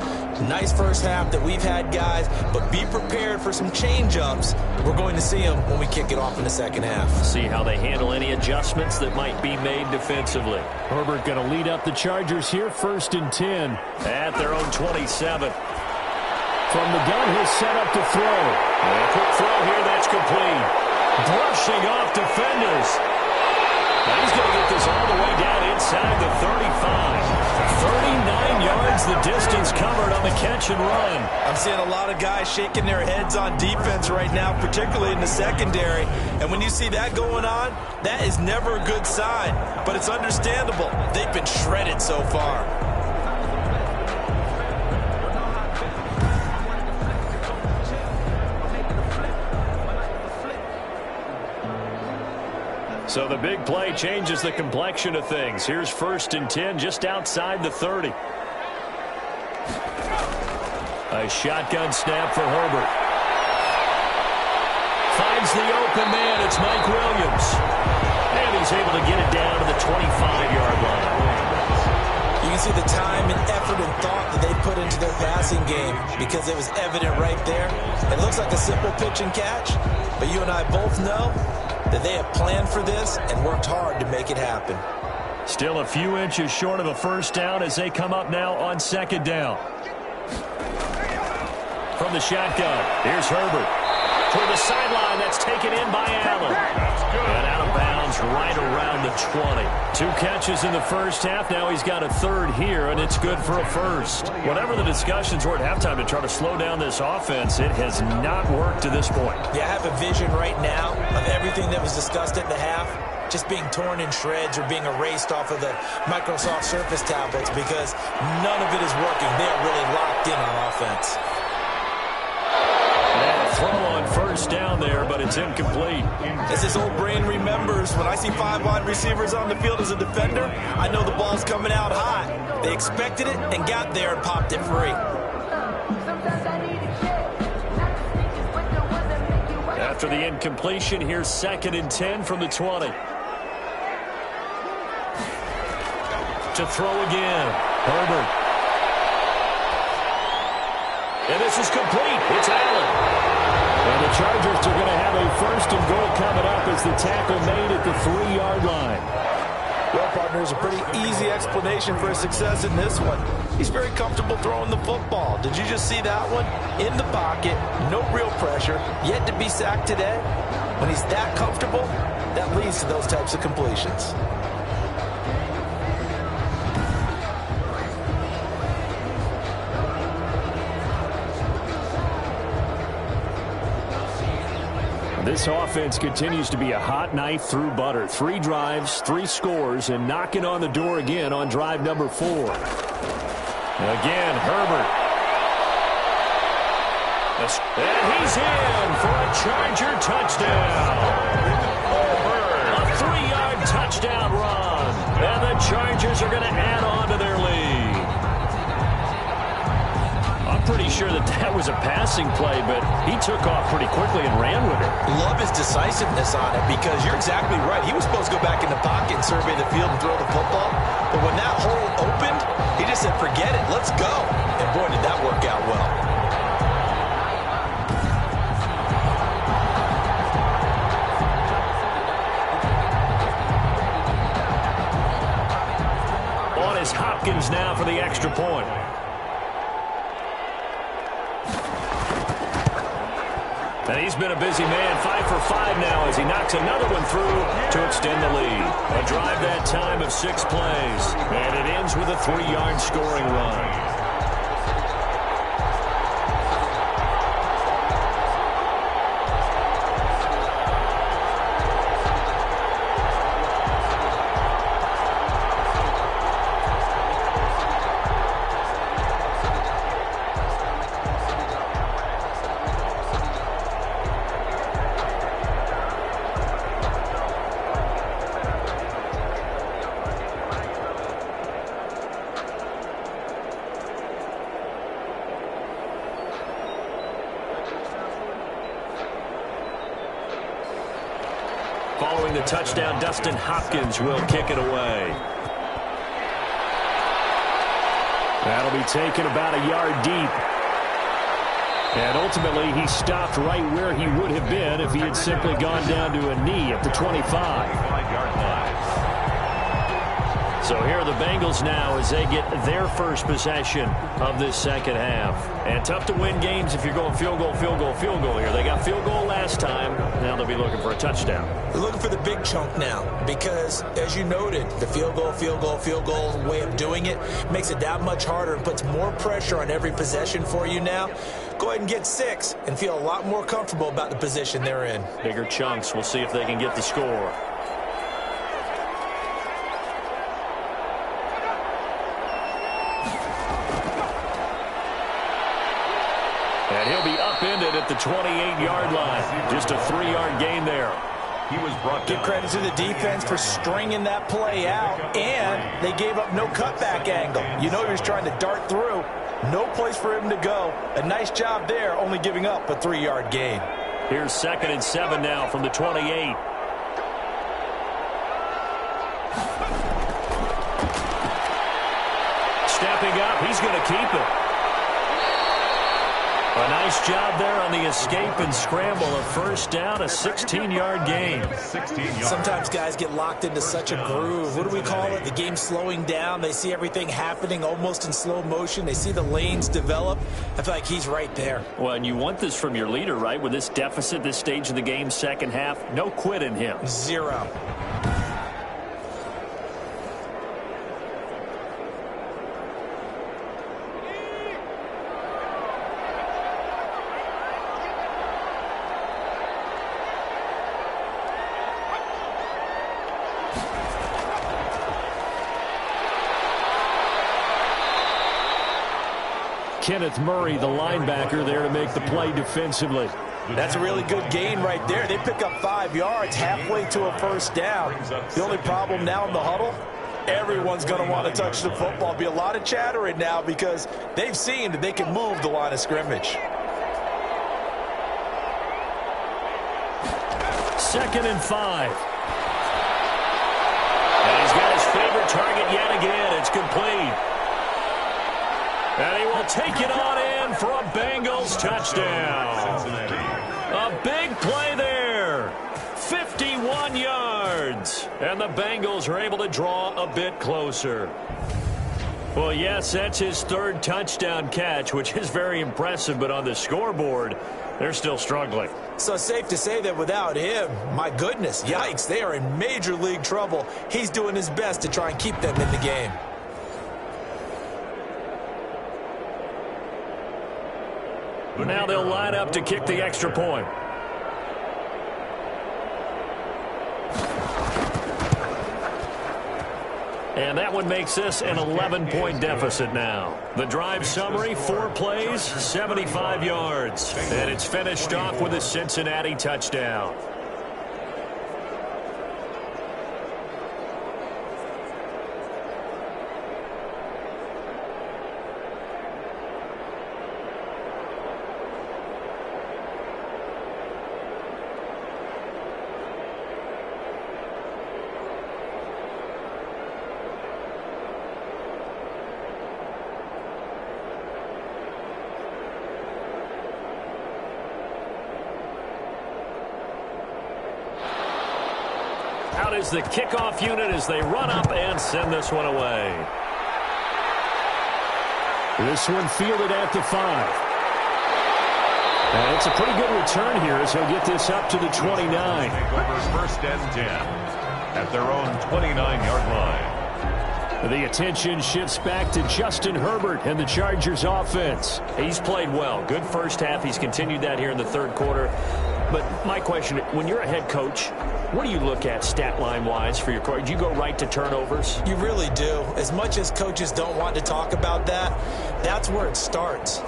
Nice first half that we've had, guys, but be prepared for some change-ups. We're going to see them when we kick it off in the second half. See how they handle any adjustments that might be made defensively. Herbert going to lead up the Chargers here, 1st and 10 at their own 27. From the gun, he'll set up to throw. And a quick throw here, that's complete. Brushing off defenders. Now he's going to get this all the way down inside the 35. 39 yards the distance covered on the catch and run. I'm seeing a lot of guys shaking their heads on defense right now, particularly in the secondary. And when you see that going on, that is never a good sign. But it's understandable. They've been shredded so far. So the big play changes the complexion of things. Here's 1st and 10 just outside the 30. A shotgun snap for Herbert. Finds the open man. It's Mike Williams. And he's able to get it down to the 25-yard line. You can see the time and effort and thought that they put into their passing game because it was evident right there. It looks like a simple pitch and catch, but you and I both know that they have planned for this and worked hard to make it happen. Still a few inches short of a first down as they come up now on 2nd down. From the shotgun, here's Herbert. Toward the sideline, that's taken in by Allen. And out of bounds right around the 20. 2 catches in the first half. Now he's got a 3rd here, and it's good for a 1st. Whatever the discussions were at halftime to try to slow down this offense, it has not worked to this point. Yeah, I have a vision right now of everything that was discussed at the half just being torn in shreds or being erased off of the Microsoft Surface tablets because none of it is working. They are really locked in on offense. Throw on first down there, but it's incomplete. As his old brain remembers, when I see 5 wide receivers on the field as a defender, I know the ball's coming out high. They expected it and got there and popped it free. After the incompletion, here's 2nd and 10 from the 20. To throw again, Herbert. And this is complete. It's Allen. And the Chargers are going to have a 1st and goal coming up as the tackle made at the 3-yard line. Well, partner, there's a pretty easy explanation for his success in this one. He's very comfortable throwing the football. Did you just see that one? In the pocket, no real pressure, yet to be sacked today. When he's that comfortable, that leads to those types of completions. This offense continues to be a hot knife through butter. 3 drives, 3 scores, and knocking on the door again on drive number 4. Again, Herbert. And he's in for a Charger touchdown. A 3-yard touchdown run. And the Chargers are going to add on to their lead. I'm pretty sure that was a passing play, but he took off pretty quickly and ran with it. Love his decisiveness on it because you're exactly right. He was supposed to go back in the pocket and survey the field and throw the football. But when that hole opened, he just said, forget it, let's go. And boy, did that work out well. On is Hopkins now for the extra point. And he's been a busy man, 5 for 5 now as he knocks another one through to extend the lead. A drive that time of 6 plays. And it ends with a 3-yard scoring run. Following the touchdown, Dustin Hopkins will kick it away. That'll be taken about a yard deep. And ultimately, he stopped right where he would have been if he had simply gone down to a knee at the 25. 5-yard line. So here are the Bengals now as they get their first possession of this second half. And tough to win games if you're going field goal, field goal, field goal here. They got field goal last time. Now they'll be looking for a touchdown. They're looking for the big chunk now because, as you noted, the field goal way of doing it makes it that much harder and puts more pressure on every possession for you now. Go ahead and get 6 and feel a lot more comfortable about the position they're in. Bigger chunks. We'll see if they can get the score. And he'll be upended at the 28-yard line. Just a 3-yard gain there. He was brought down. Give credit to the defense for stringing that play out, and they gave up no cutback angle. You know he was trying to dart through. No place for him to go. A nice job there, only giving up a 3-yard gain. Here's 2nd and 7 now from the 28. Stepping up, he's going to keep it. A nice job there on the escape and scramble. A first down, a 16-yard gain. 16 yards. Sometimes guys get locked into such a groove. What do we call it? The game's slowing down. They see everything happening almost in slow motion. They see the lanes develop. I feel like he's right there. Well, and you want this from your leader, right? With this deficit, this stage of the game, second half, no quit in him. 0. Kenneth Murray, the linebacker, there to make the play defensively. That's a really good gain right there. They pick up 5 yards halfway to a first down. The only problem now in the huddle, everyone's going to want to touch the football. Be a lot of chattering now because they've seen that they can move the line of scrimmage. 2nd and 5. And he's got his favorite target yet again. It's complete. And he will take it on in for a Bengals touchdown. A big play there. 51 yards. And the Bengals are able to draw a bit closer. Well, yes, that's his 3rd touchdown catch, which is very impressive. But on the scoreboard, they're still struggling. So safe to say that without him, my goodness, yikes, they are in major league trouble. He's doing his best to try and keep them in the game. Now they'll line up to kick the extra point. And that one makes this an 11-point deficit now. The drive summary, 4 plays, 75 yards. And it's finished off with a Cincinnati touchdown. Out is the kickoff unit as they run up and send this one away. This one fielded at the 5. And it's a pretty good return here as he'll get this up to the 29. Over 1st and 10 at their own 29-yard line. The attention shifts back to Justin Herbert and the Chargers offense. He's played well. Good first half. He's continued that here in the 3rd quarter. But my question, when you're a head coach, what do you look at stat line-wise for your coach? Do you go right to turnovers? You really do. As much as coaches don't want to talk about that, that's where it starts.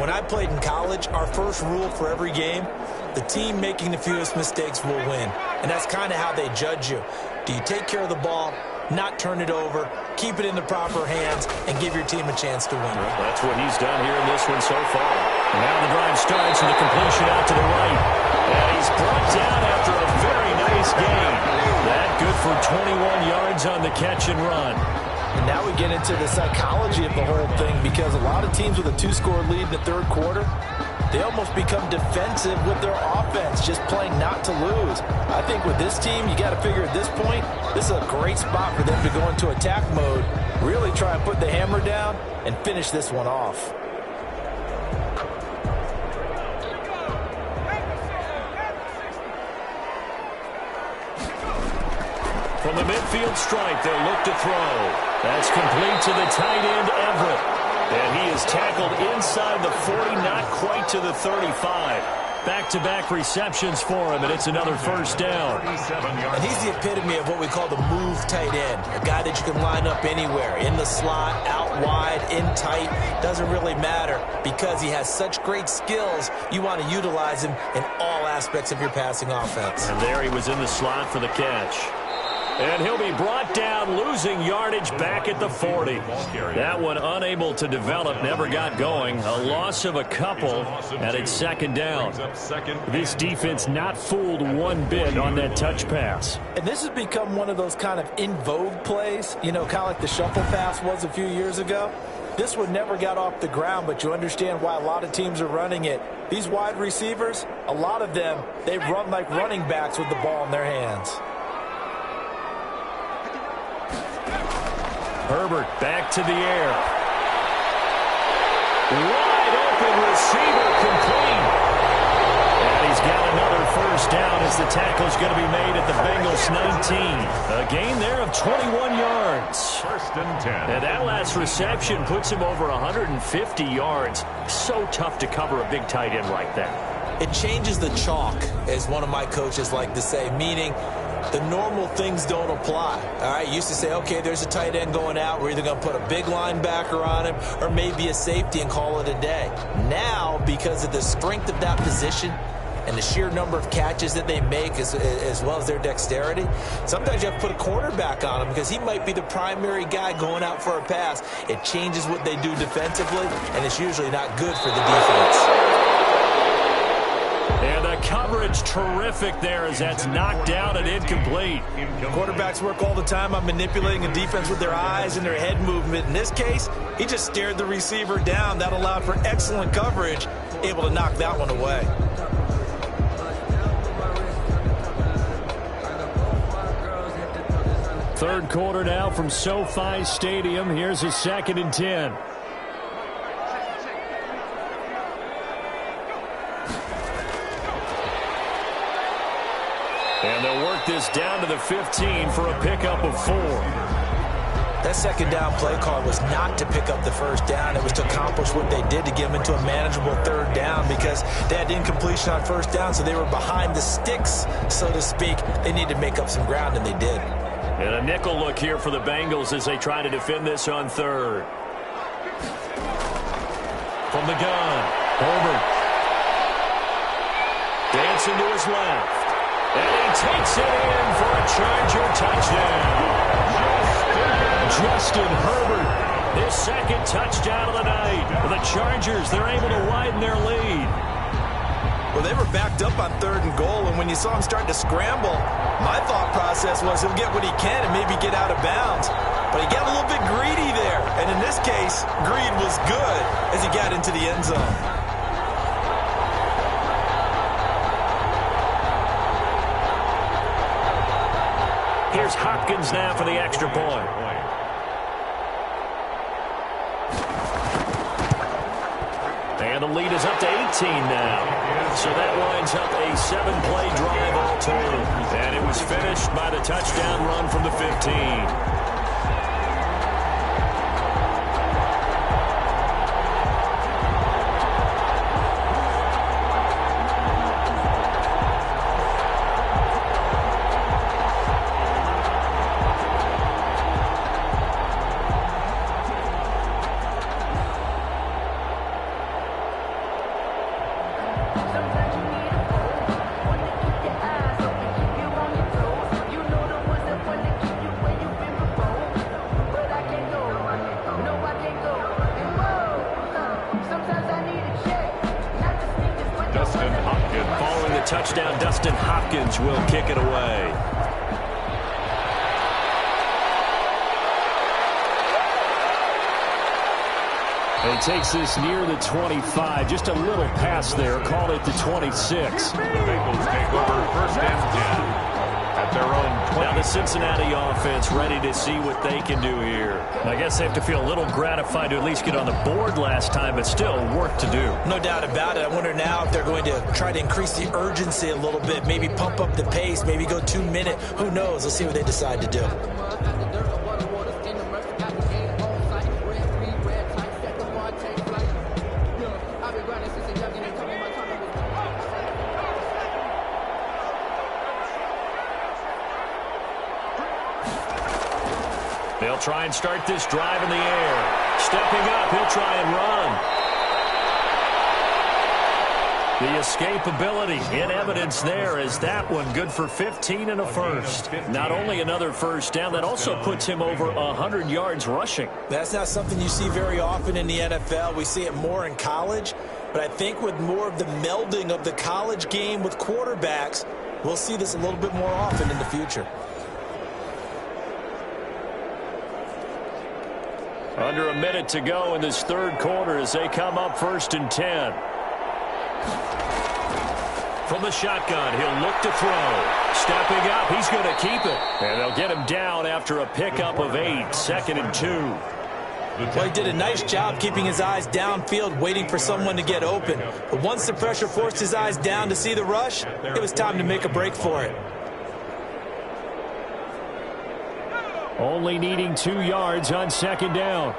When I played in college, our first rule for every game, the team making the fewest mistakes will win. And that's kind of how they judge you. Do you take care of the ball, not turn it over, keep it in the proper hands, and give your team a chance to win? Well, that's what he's done here in this one so far. Now the drive starts with a completion out to the right. And he's brought down after a very nice gain. That good for 21 yards on the catch and run. And now we get into the psychology of the whole thing, because a lot of teams with a 2-score lead in the 3rd quarter, they almost become defensive with their offense, just playing not to lose. I think with this team, you got to figure at this point, this is a great spot for them to go into attack mode, really try and put the hammer down and finish this one off. From the midfield stripe, they'll look to throw. That's complete to the tight end, Everett. And he is tackled inside the 40, not quite to the 35. Back-to-back receptions for him, and it's another first down. And he's the epitome of what we call the move tight end, a guy that you can line up anywhere, in the slot, out wide, in tight, doesn't really matter, because he has such great skills, you want to utilize him in all aspects of your passing offense. And there he was in the slot for the catch. And he'll be brought down, losing yardage back at the 40. That one unable to develop, never got going. A loss of a couple, and it's 2nd down. This defense not fooled one bit on that touch pass. And this has become one of those kind of in vogue plays, you know, kind of like the shuffle pass was a few years ago. This one never got off the ground, but you understand why a lot of teams are running it. These wide receivers, a lot of them, they run like running backs with the ball in their hands. Herbert back to the air. Wide open receiver, complete. And he's got another first down as the tackle's going to be made at the Bengals 19. A gain there of 21 yards. 1st and 10. And that last reception puts him over 150 yards. So tough to cover a big tight end like that. It changes the chalk, as one of my coaches like to say, meaning the normal things don't apply. All right, used to say, okay, there's a tight end going out. We're either going to put a big linebacker on him or maybe a safety and call it a day. Now, because of the strength of that position and the sheer number of catches that they make as well as their dexterity, sometimes you have to put a cornerback on him because he might be the primary guy going out for a pass. It changes what they do defensively, and it's usually not good for the defense. And the coverage terrific there as that's knocked down and incomplete. Quarterbacks work all the time on manipulating a defense with their eyes and their head movement. In this case, he just stared the receiver down. That allowed for excellent coverage, able to knock that one away. Third quarter now from SoFi Stadium. Here's a 2nd and 10. And they'll work this down to the 15 for a pickup of 4. That 2nd down play call was not to pick up the first down. It was to accomplish what they did to get them into a manageable 3rd down because they had incompletion on 1st down, so they were behind the sticks, so to speak. They needed to make up some ground, and they did. And a nickel look here for the Bengals as they try to defend this on third. From the gun, Herbert. Dancing to his left. And he takes it in for a Charger touchdown. Justin Herbert, his second touchdown of the night. The Chargers, they're able to widen their lead. Well, they were backed up on 3rd and goal, and when you saw him starting to scramble, my thought process was he'll get what he can and maybe get out of bounds. But he got a little bit greedy there, and in this case, greed was good as he got into the end zone. Here's Hopkins now for the extra point. And the lead is up to 18 now. So that winds up a 7-play drive all total. And it was finished by the touchdown run from the 15. Touchdown, Dustin Hopkins will kick it away. And he takes this near the 25. Just a little pass there. Call it the 26. The Bengals take over 1st and 10 at their own 20. Now the Cincinnati offense ready to see what they can do here. I guess they have to feel a little gratified to at least get on the board last time, but still work to do. No doubt about it. I wonder now if they're going to try to increase the urgency a little bit, maybe pump up the pace, maybe go 2-minute. Who knows? Let's see what they decide to do. They'll try and start this drive in the air. Stepping up, he'll try and run. The escapability in evidence there as that one good for 15 and a first. Not only another first down, that also puts him over 100 yards rushing. That's not something you see very often in the NFL. We see it more in college. But I think with more of the melding of the college game with quarterbacks, we'll see this a little bit more often in the future. Under a minute to go in this third quarter as they come up 1st and 10. From the shotgun, he'll look to throw. Stepping up, he's going to keep it. And they'll get him down after a pickup of 8, 2nd and 2. Well, he did a nice job keeping his eyes downfield, waiting for someone to get open. But once the pressure forced his eyes down to see the rush, it was time to make a break for it. Only needing 2 yards on 2nd down.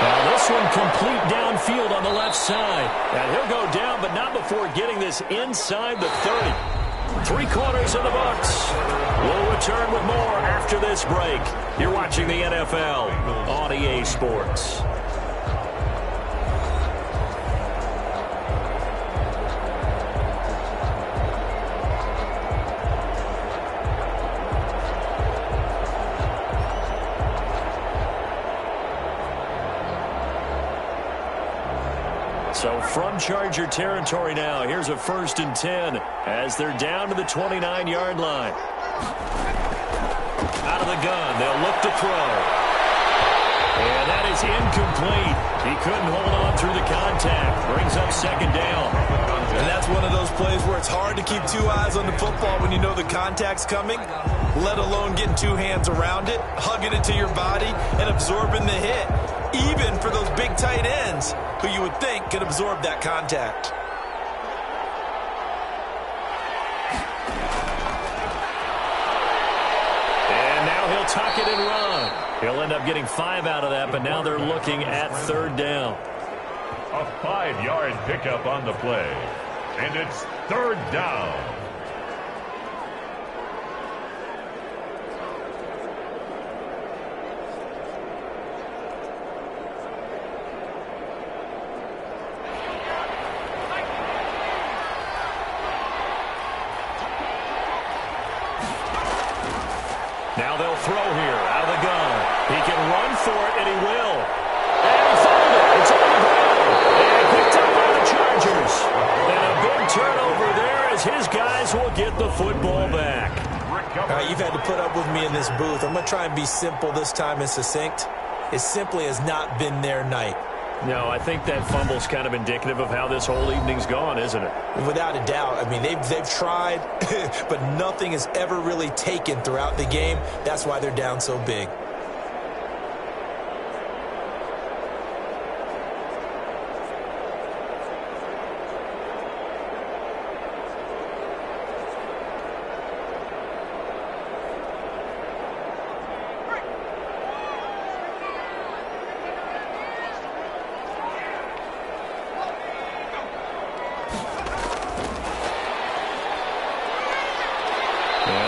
Now this one complete downfield on the left side. And he'll go down, but not before getting this inside the 30. 3/4 of the books. We'll return with more after this break. You're watching the NFL on EA Sports. So from Charger territory now, here's a 1st and 10 as they're down to the 29-yard line. Out of the gun, they'll look to throw. And that is incomplete. He couldn't hold on through the contact. Brings up 2nd down. And that's one of those plays where it's hard to keep 2 eyes on the football when you know the contact's coming, let alone getting 2 hands around it, hugging it to your body, and absorbing the hit. Even for those big tight ends who you would think could absorb that contact. And now he'll tuck it and run. He'll end up getting 5 out of that, but now they're looking at 3rd down. A 5-yard pickup on the play. And it's 3rd down. Now they'll throw here out of the gun. He can run for it, and he will. And he found it. It's on the ground. And picked up by the Chargers. And a big turnover there as his guys will get the football back. All right, you've had to put up with me in this booth. I'm going to try and be simple this time and succinct. It simply has not been their night. No, I think that fumble's kind of indicative of how this whole evening's gone, isn't it? Without a doubt. I mean, they've tried, but nothing has ever really taken throughout the game. That's why they're down so big.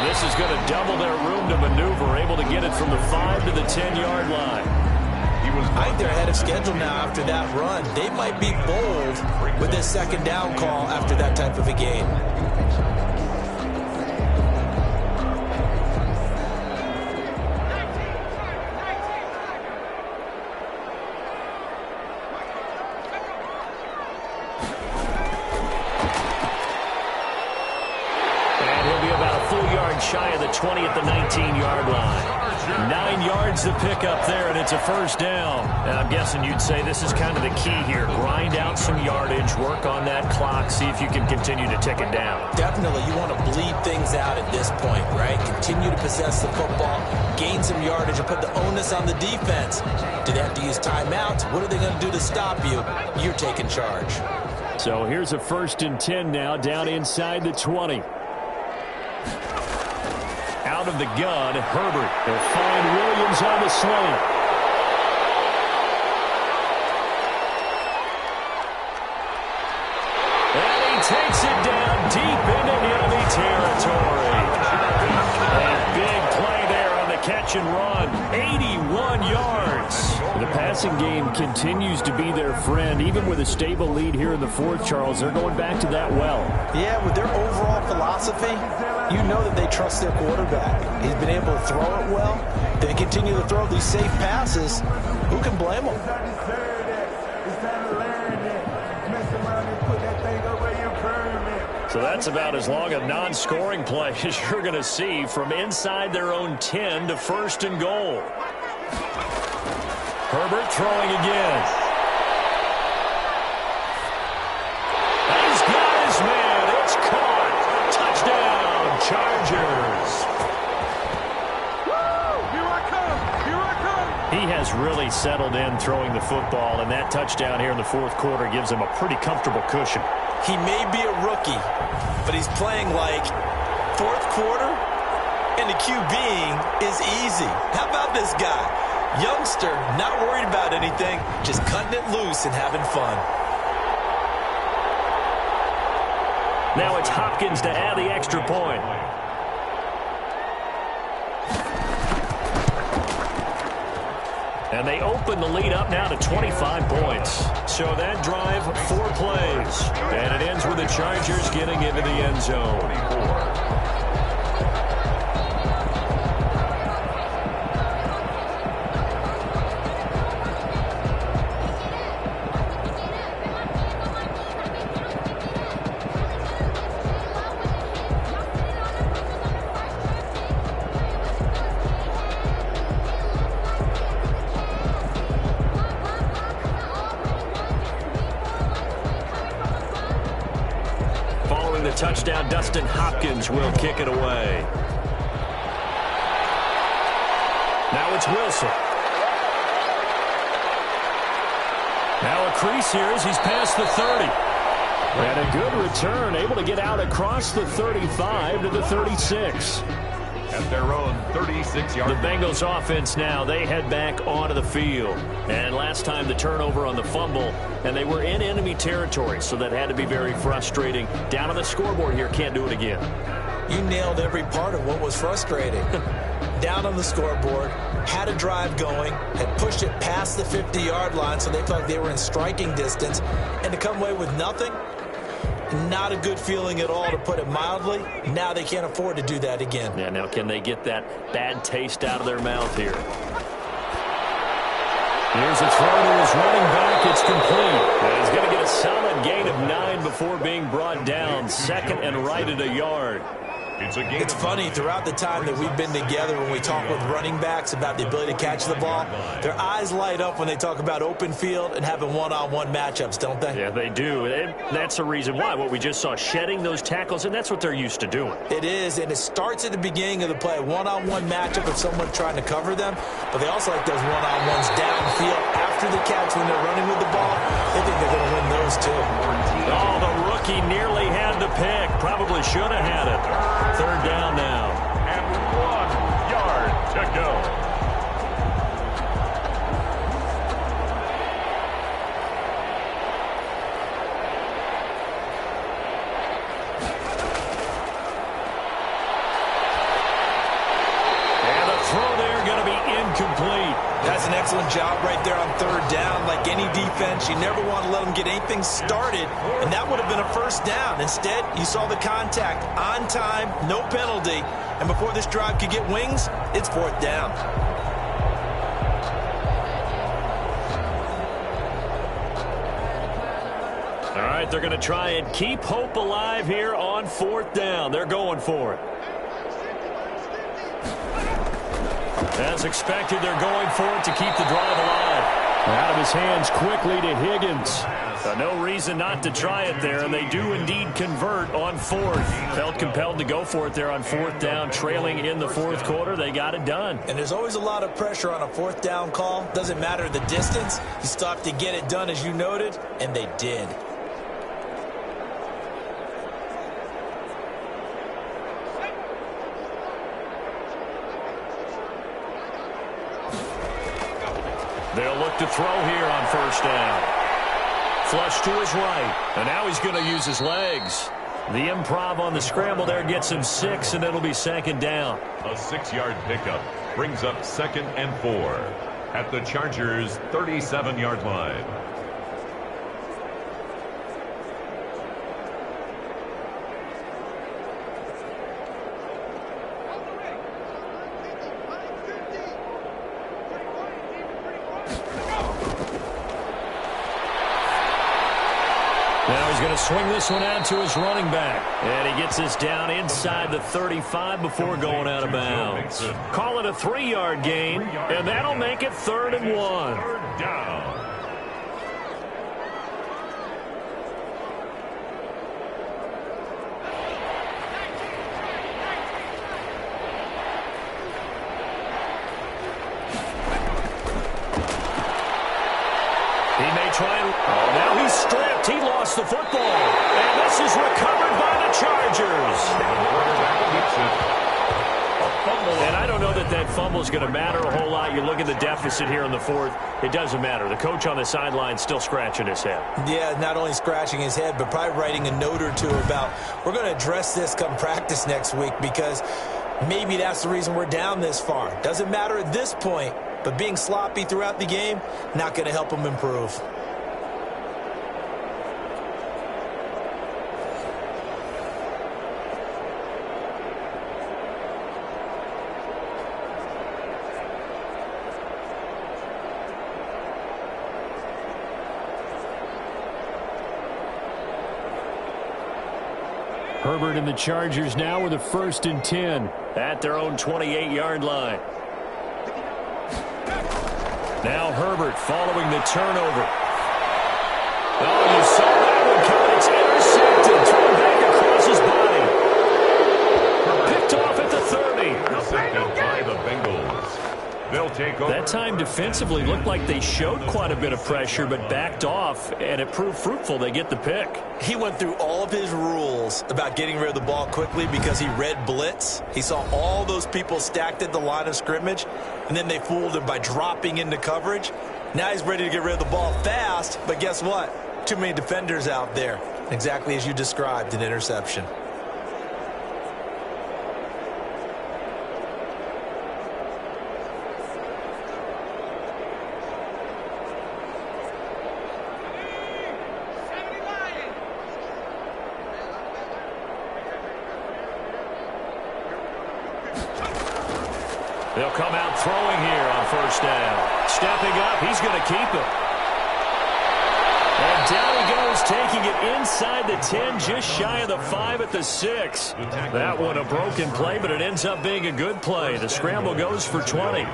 This is going to double their room to maneuver, able to get it from the 5 to the 10-yard line. I think they're ahead of schedule now after that run. They might be bold with this 2nd down call after that type of a game. Shy of the 20 at the 19-yard line. 9 yards to pick up there, and it's a 1st down. Now, I'm guessing you'd say this is kind of the key here. Grind out some yardage, work on that clock, see if you can continue to tick it down. Definitely. You want to bleed things out at this point, right? Continue to possess the football, gain some yardage, and put the onus on the defense. Do they have to use timeouts? What are they going to do to stop you? You're taking charge. So here's a 1st and 10 now, down inside the 20. Out of the gun, Herbert. They'll find Williams on the slant. And he takes it down deep into enemy territory. A big play there on the catch and run. 81 yards. The passing game continues to be their friend. Even with a stable lead here in the 4th, Charles, they're going back to that well. Yeah, with their overall philosophy, you know that they trust their quarterback. He's been able to throw it well. They continue to throw these safe passes. Who can blame them? So that's about as long a non-scoring play as you're going to see from inside their own 10 to 1st and goal. Herbert throwing again. He's got his man. It's caught. Touchdown, Chargers. Here I come. Here I come. He has really settled in throwing the football, and that touchdown here in the 4th quarter gives him a pretty comfortable cushion. He may be a rookie, but he's playing like 4th quarter, and the QBing is easy. How about this guy? Youngster, not worried about anything, just cutting it loose and having fun. Now it's Hopkins to add the extra point. And they open the lead up now to 25 points. So that drive, 4 plays. And it ends with the Chargers getting into the end zone. Touchdown, Dustin Hopkins will kick it away. Now it's Wilson. Now a crease here as he's past the 30. And a good return, able to get out across the 35 to the 36. at their own 36-yard. The Bengals offense now, they head back onto the field. And last time the turnover on the fumble, and they were in enemy territory, so that had to be very frustrating. Down on the scoreboard here, can't do it again. You nailed every part of what was frustrating. Down on the scoreboard, had a drive going, had pushed it past the 50-yard line so they felt like they were in striking distance, and to come away with nothing, not a good feeling at all, to put it mildly. Now they can't afford to do that again. Yeah, now can they get that bad taste out of their mouth here? Here's a throw to his running back. It's complete. And he's going to get a solid gain of 9 before being brought down. Second and right at a yard. It's funny, throughout the time that we've been together, when we talk with running backs about the ability to catch the ball, their eyes light up when they talk about open field and having one-on-one matchups, don't they? Yeah, they do. And that's the reason why. What we just saw, shedding those tackles, and that's what they're used to doing. It is, and it starts at the beginning of the play, one-on-one matchup if someone's trying to cover them, but they also like those one-on-ones downfield after the catch when they're running with the ball. They think they're going to win those too. Oh, the rookie nearly had the pick. Probably should have had it. Third down now. And 1 yard to go. Incomplete. That's an excellent job right there on third down. Like any defense, you never want to let them get anything started, and that would have been a first down. Instead, you saw the contact on time, no penalty, and before this drive could get wings, it's fourth down. All right, they're going to try and keep hope alive here on fourth down. They're going for it. As expected, they're going for it to keep the drive alive. Out of his hands quickly to Higgins. No reason not to try it there, and they do indeed convert on fourth. Felt compelled to go for it there on fourth down, trailing in the fourth quarter. They got it done. And there's always a lot of pressure on a fourth down call. Doesn't matter the distance. You still have to get it done, as you noted, and they did. They'll look to throw here on first down. Flush to his right. And now he's going to use his legs. The improv on the scramble there gets him 6, and it'll be second down. A 6-yard pickup brings up 2nd and 4 at the Chargers' 37-yard line. Now he's going to swing this one out to his running back. And he gets this down inside the 35 before going out of bounds. Call it a 3-yard gain, and that'll make it 3rd and 1. Third down. He may try and... Oh, now he's stripped. He lost the football. And this is recovered by the Chargers. And I don't know that that fumble is going to matter a whole lot. You look at the deficit here in the fourth. It doesn't matter. The coach on the sideline still scratching his head. Yeah, not only scratching his head, but probably writing a note or two about, we're going to address this come practice next week, because maybe that's the reason we're down this far. Doesn't matter at this point, but being sloppy throughout the game, not going to help him improve. Herbert and the Chargers now with a 1st and 10 at their own 28-yard line. Now Herbert following the turnover. Oh, you saw that one coming. It's intercepted. Thrown back across his body. Picked off at the 30. Intercepted by the Bengals. They'll take That time defensively looked like they showed quite a bit of pressure but backed off, and it proved fruitful. They get the pick. He went through all of his rules about getting rid of the ball quickly because he read blitz. He saw all those people stacked at the line of scrimmage, and then they fooled him by dropping into coverage. Now he's ready to get rid of the ball fast, but guess what? Too many defenders out there. Exactly as you described, an interception. They'll come out throwing here on first down. Stepping up, he's going to keep it. And down he goes, taking it inside the 10, just shy of the 5 at the 6. That one a broken play, but it ends up being a good play. The scramble goes for 20.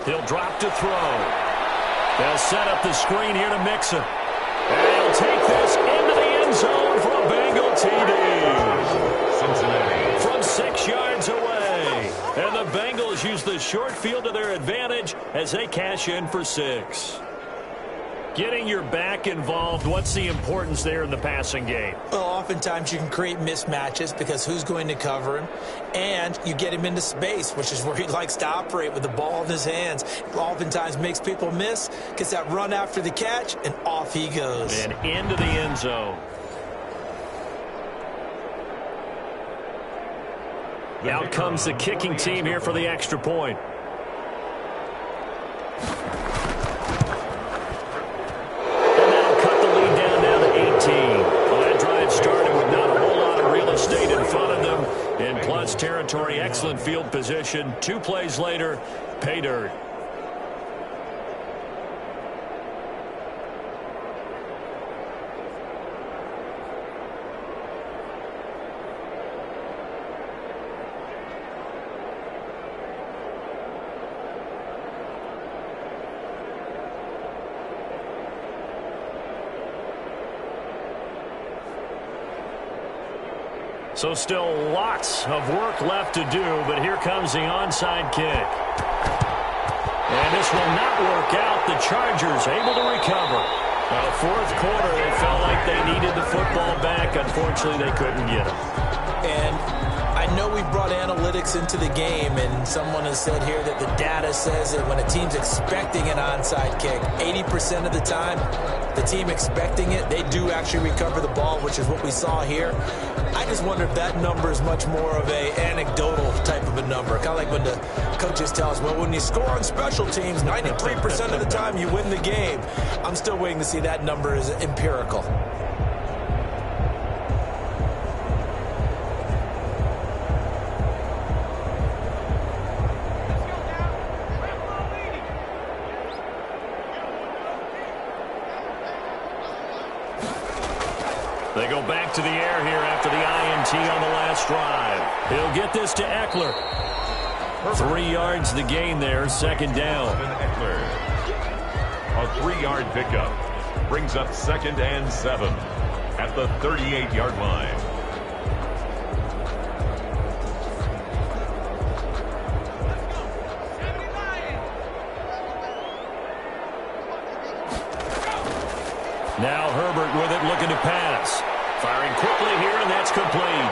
He'll drop to throw. They'll set up the screen here to Mixon. And he'll take this into the end zone for a Bengal TD. Cincinnati. From 6 yards away. And the Bengals use the short field to their advantage as they cash in for 6. Getting your back involved, what's the importance there in the passing game? Well, oftentimes you can create mismatches because who's going to cover him, and you get him into space, which is where he likes to operate with the ball in his hands. Oftentimes makes people miss, gets that run after the catch, and off he goes. And into the end zone. Out comes the kicking team here for the extra point. Territory, excellent field position. 2 plays later, pay dirt. So still lots of work left to do, but here comes the onside kick. And this will not work out. The Chargers able to recover. Fourth quarter, they felt like they needed the football back. Unfortunately, they couldn't get it. And I know we brought analytics into the game, and someone has said here that the data says that when a team's expecting an onside kick, 80% of the time, the team expecting it, they do actually recover the ball, which is what we saw here. I just wonder if that number is much more of a anecdotal type of a number. Kind of like when the coaches tell us, well, when you score on special teams, 93% of the time you win the game. I'm still waiting to see that number is empirical. They go back to the air here after the INT on the last drive. He'll get this to Eckler. 3 yards the gain there, second down. A 3-yard pickup brings up 2nd and 7 at the 38-yard line. Now Herbert with it, looking to pass. Firing quickly here, and that's complete.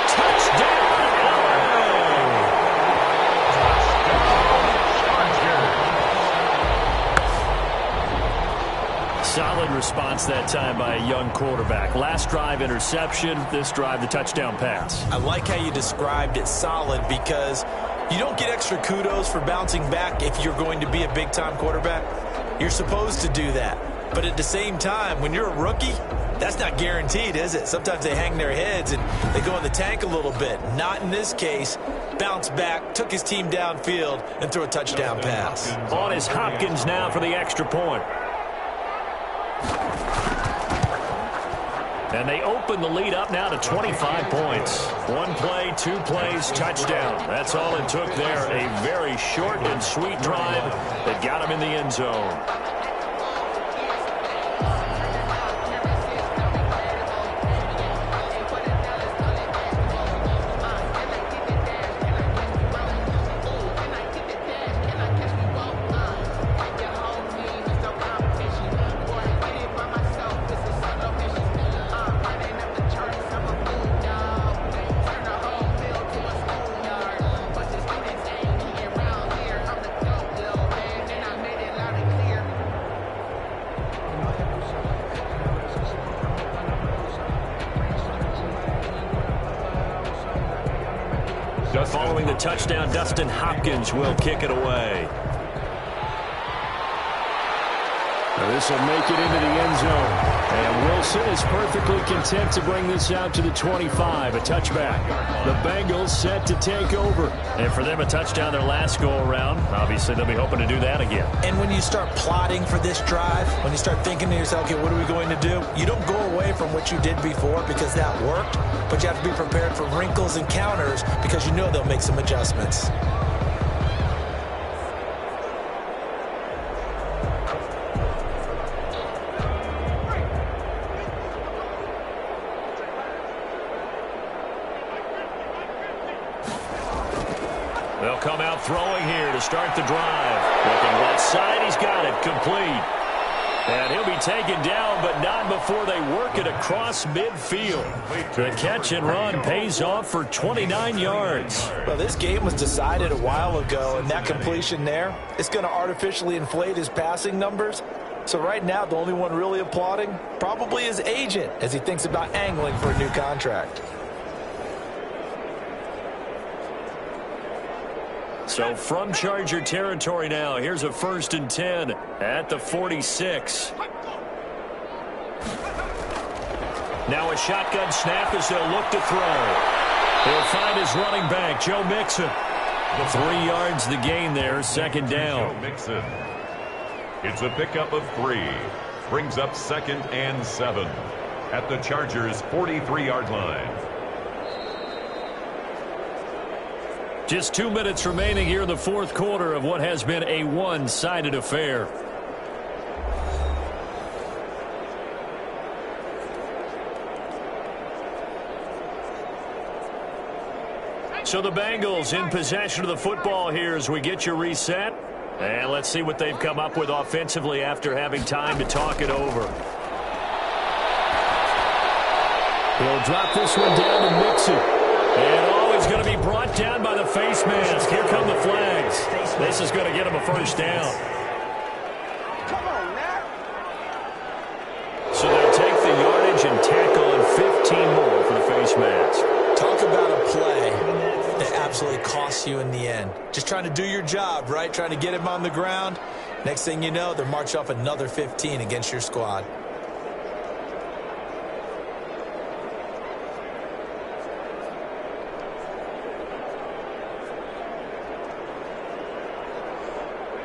Touchdown, LA! Solid response that time by a young quarterback. Last drive, interception. This drive, the touchdown pass. I like how you described it solid because you don't get extra kudos for bouncing back if you're going to be a big-time quarterback. You're supposed to do that. But at the same time, when you're a rookie, that's not guaranteed, is it? Sometimes they hang their heads and they go in the tank a little bit. Not in this case. Bounced back, took his team downfield, and threw a touchdown pass. On is Hopkins now for the extra point. And they open the lead up now to 25 points. 1 play, 2 plays, touchdown. That's all it took there. A very short and sweet drive that got him in the end zone. Following the touchdown, Dustin Hopkins will kick it away. This will make it into the end zone. And Wilson is perfectly content to bring this out to the 25, a touchback. The Bengals set to take over. And for them, a touchdown their last go-around. Obviously, they'll be hoping to do that again. And when you start plotting for this drive, when you start thinking to yourself, okay, what are we going to do? You don't go away from what you did before because that worked, but you have to be prepared for wrinkles and counters because you know they'll make some adjustments. They'll come out throwing here to start the drive. Looking left side, he's got it, complete. And he'll be taken down, but not before they work it across midfield. The catch and run pays off for 29 yards. Well, this game was decided a while ago, and that completion there, it's going to artificially inflate his passing numbers. So right now, the only one really applauding probably his agent as he thinks about angling for a new contract. So from Charger territory now, here's a 1st and 10 at the 46. Now a shotgun snap as they'll look to throw. He'll find his running back, Joe Mixon. 3 yards the gain there, 2nd down. Joe Mixon. It's a pickup of 3. Brings up 2nd and 7 at the Chargers' 43-yard line. Just 2 minutes remaining here in the 4th quarter of what has been a one-sided affair. So the Bengals in possession of the football here as we get you reset. And let's see what they've come up with offensively after having time to talk it over. He'll drop this one down to Mixon. And is going to be brought down by the face mask. Here come the flags. This is going to get him a 1st down. Come on now. So they'll take the yardage and tack on 15 more for the face mask. Talk about a play that absolutely costs you in the end. Just trying to do your job, right? Trying to get him on the ground. Next thing you know, they're marching off another 15 against your squad.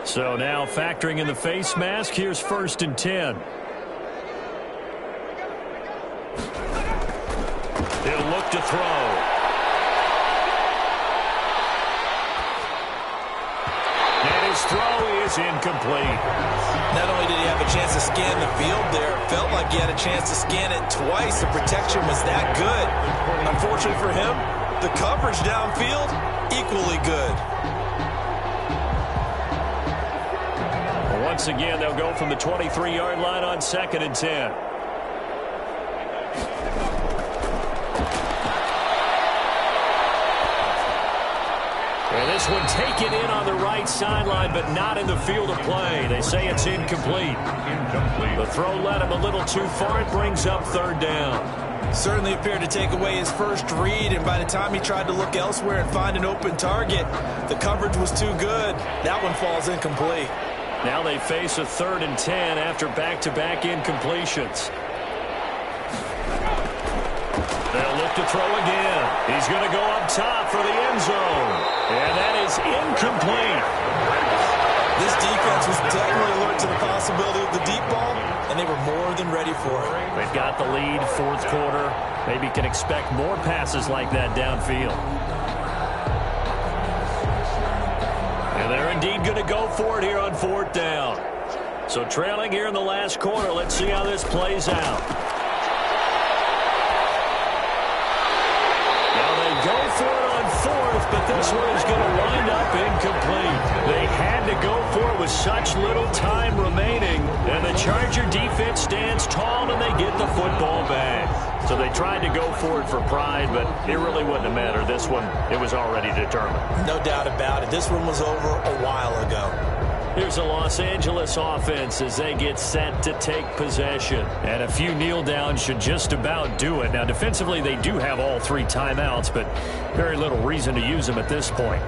So now factoring in the face mask, here's 1st and 10. He'll look to throw. And his throw is incomplete. Not only did he have a chance to scan the field there, it felt like he had a chance to scan it twice. The protection was that good. Unfortunately for him, the coverage downfield, equally good. Once again, they'll go from the 23-yard line on 2nd and 10. And this one taken in on the right sideline, but not in the field of play. They say it's incomplete. The throw led him a little too far. It brings up 3rd down. Certainly appeared to take away his first read, and by the time he tried to look elsewhere and find an open target, the coverage was too good. That one falls incomplete. Now they face a 3rd and 10 after back-to-back incompletions. They'll look to throw again. He's going to go up top for the end zone. And that is incomplete. This defense was definitely alert to the possibility of the deep ball, and they were more than ready for it. They've got the lead, fourth quarter. Maybe can expect more passes like that downfield. And they're indeed going to go for it here on fourth down. So trailing here in the last quarter. Let's see how this plays out. Now they go for it on fourth, but this one is going to wind up incomplete. They had to go for it with such little time remaining, and the Charger defense stands tall and they get the football back. So they tried to go for it for pride, but it really wouldn't have mattered. This one, it was already determined. No doubt about it. This one was over a while ago. Here's a Los Angeles offense as they get set to take possession. And a few kneel downs should just about do it. Now, defensively, they do have all three timeouts, but very little reason to use them at this point.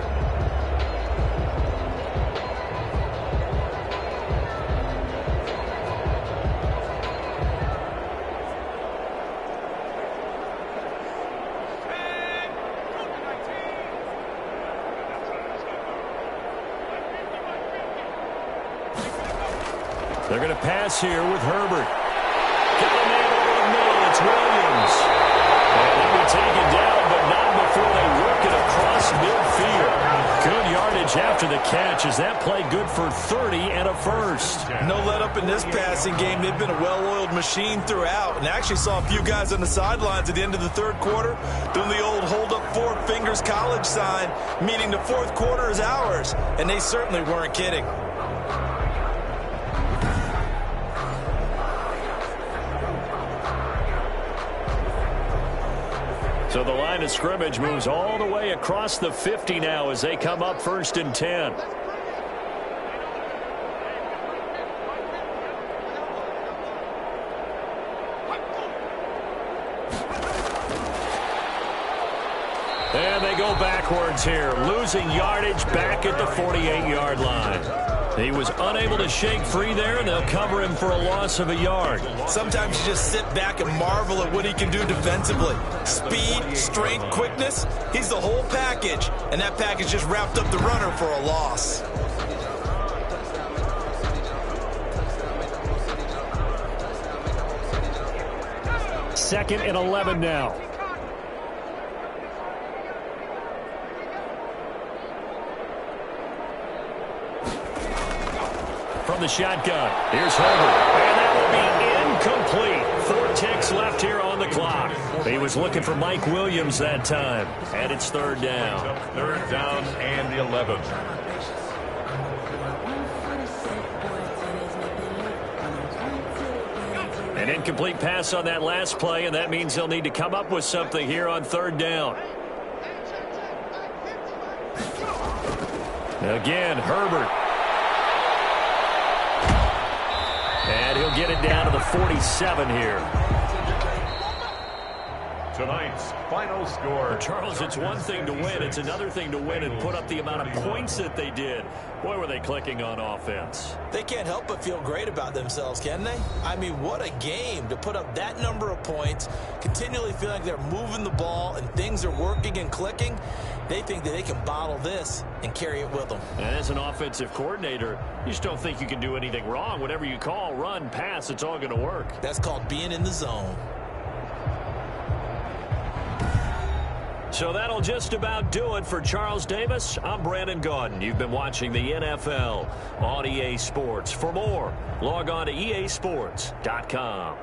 They're going to pass here with Herbert. Got a man over the middle. It's Williams. And he'll be taken down, but not before they work it across midfield. Good yardage after the catch. Is that play good for 30 and a first? No let up in this passing game. They've been a well-oiled machine throughout. And actually saw a few guys on the sidelines at the end of the third quarter doing the old hold up four fingers college sign, meaning the fourth quarter is ours. And they certainly weren't kidding. So the line of scrimmage moves all the way across the 50 now as they come up 1st and 10. And they go backwards here, losing yardage back at the 48-yard line. He was unable to shake free there, and they'll cover him for a loss of a yard. Sometimes you just sit back and marvel at what he can do defensively. Speed, strength, quickness, he's the whole package. And that package just wrapped up the runner for a loss. Second and 11 now. From the shotgun, here's Herbert, and that will be incomplete. 4 ticks left here on the clock. He was looking for Mike Williams that time, and it's third down. Third down and 11. An incomplete pass on that last play, and that means they'll need to come up with something here on third down. Again, Herbert. And he'll get it down to the 47 here. Tonight's final score. Charles, it's one thing to win. It's another thing to win and put up the amount of points that they did. Boy, were they clicking on offense. They can't help but feel great about themselves, can they? I mean, what a game to put up that number of points, continually feel like they're moving the ball and things are working and clicking. They think that they can bottle this and carry it with them. And as an offensive coordinator, you just don't think you can do anything wrong. Whatever you call, run, pass, it's all going to work. That's called being in the zone. So that'll just about do it for Charles Davis. I'm Brandon Gaudin. You've been watching the NFL on EA Sports. For more, log on to easports.com.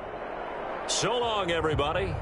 So long, everybody.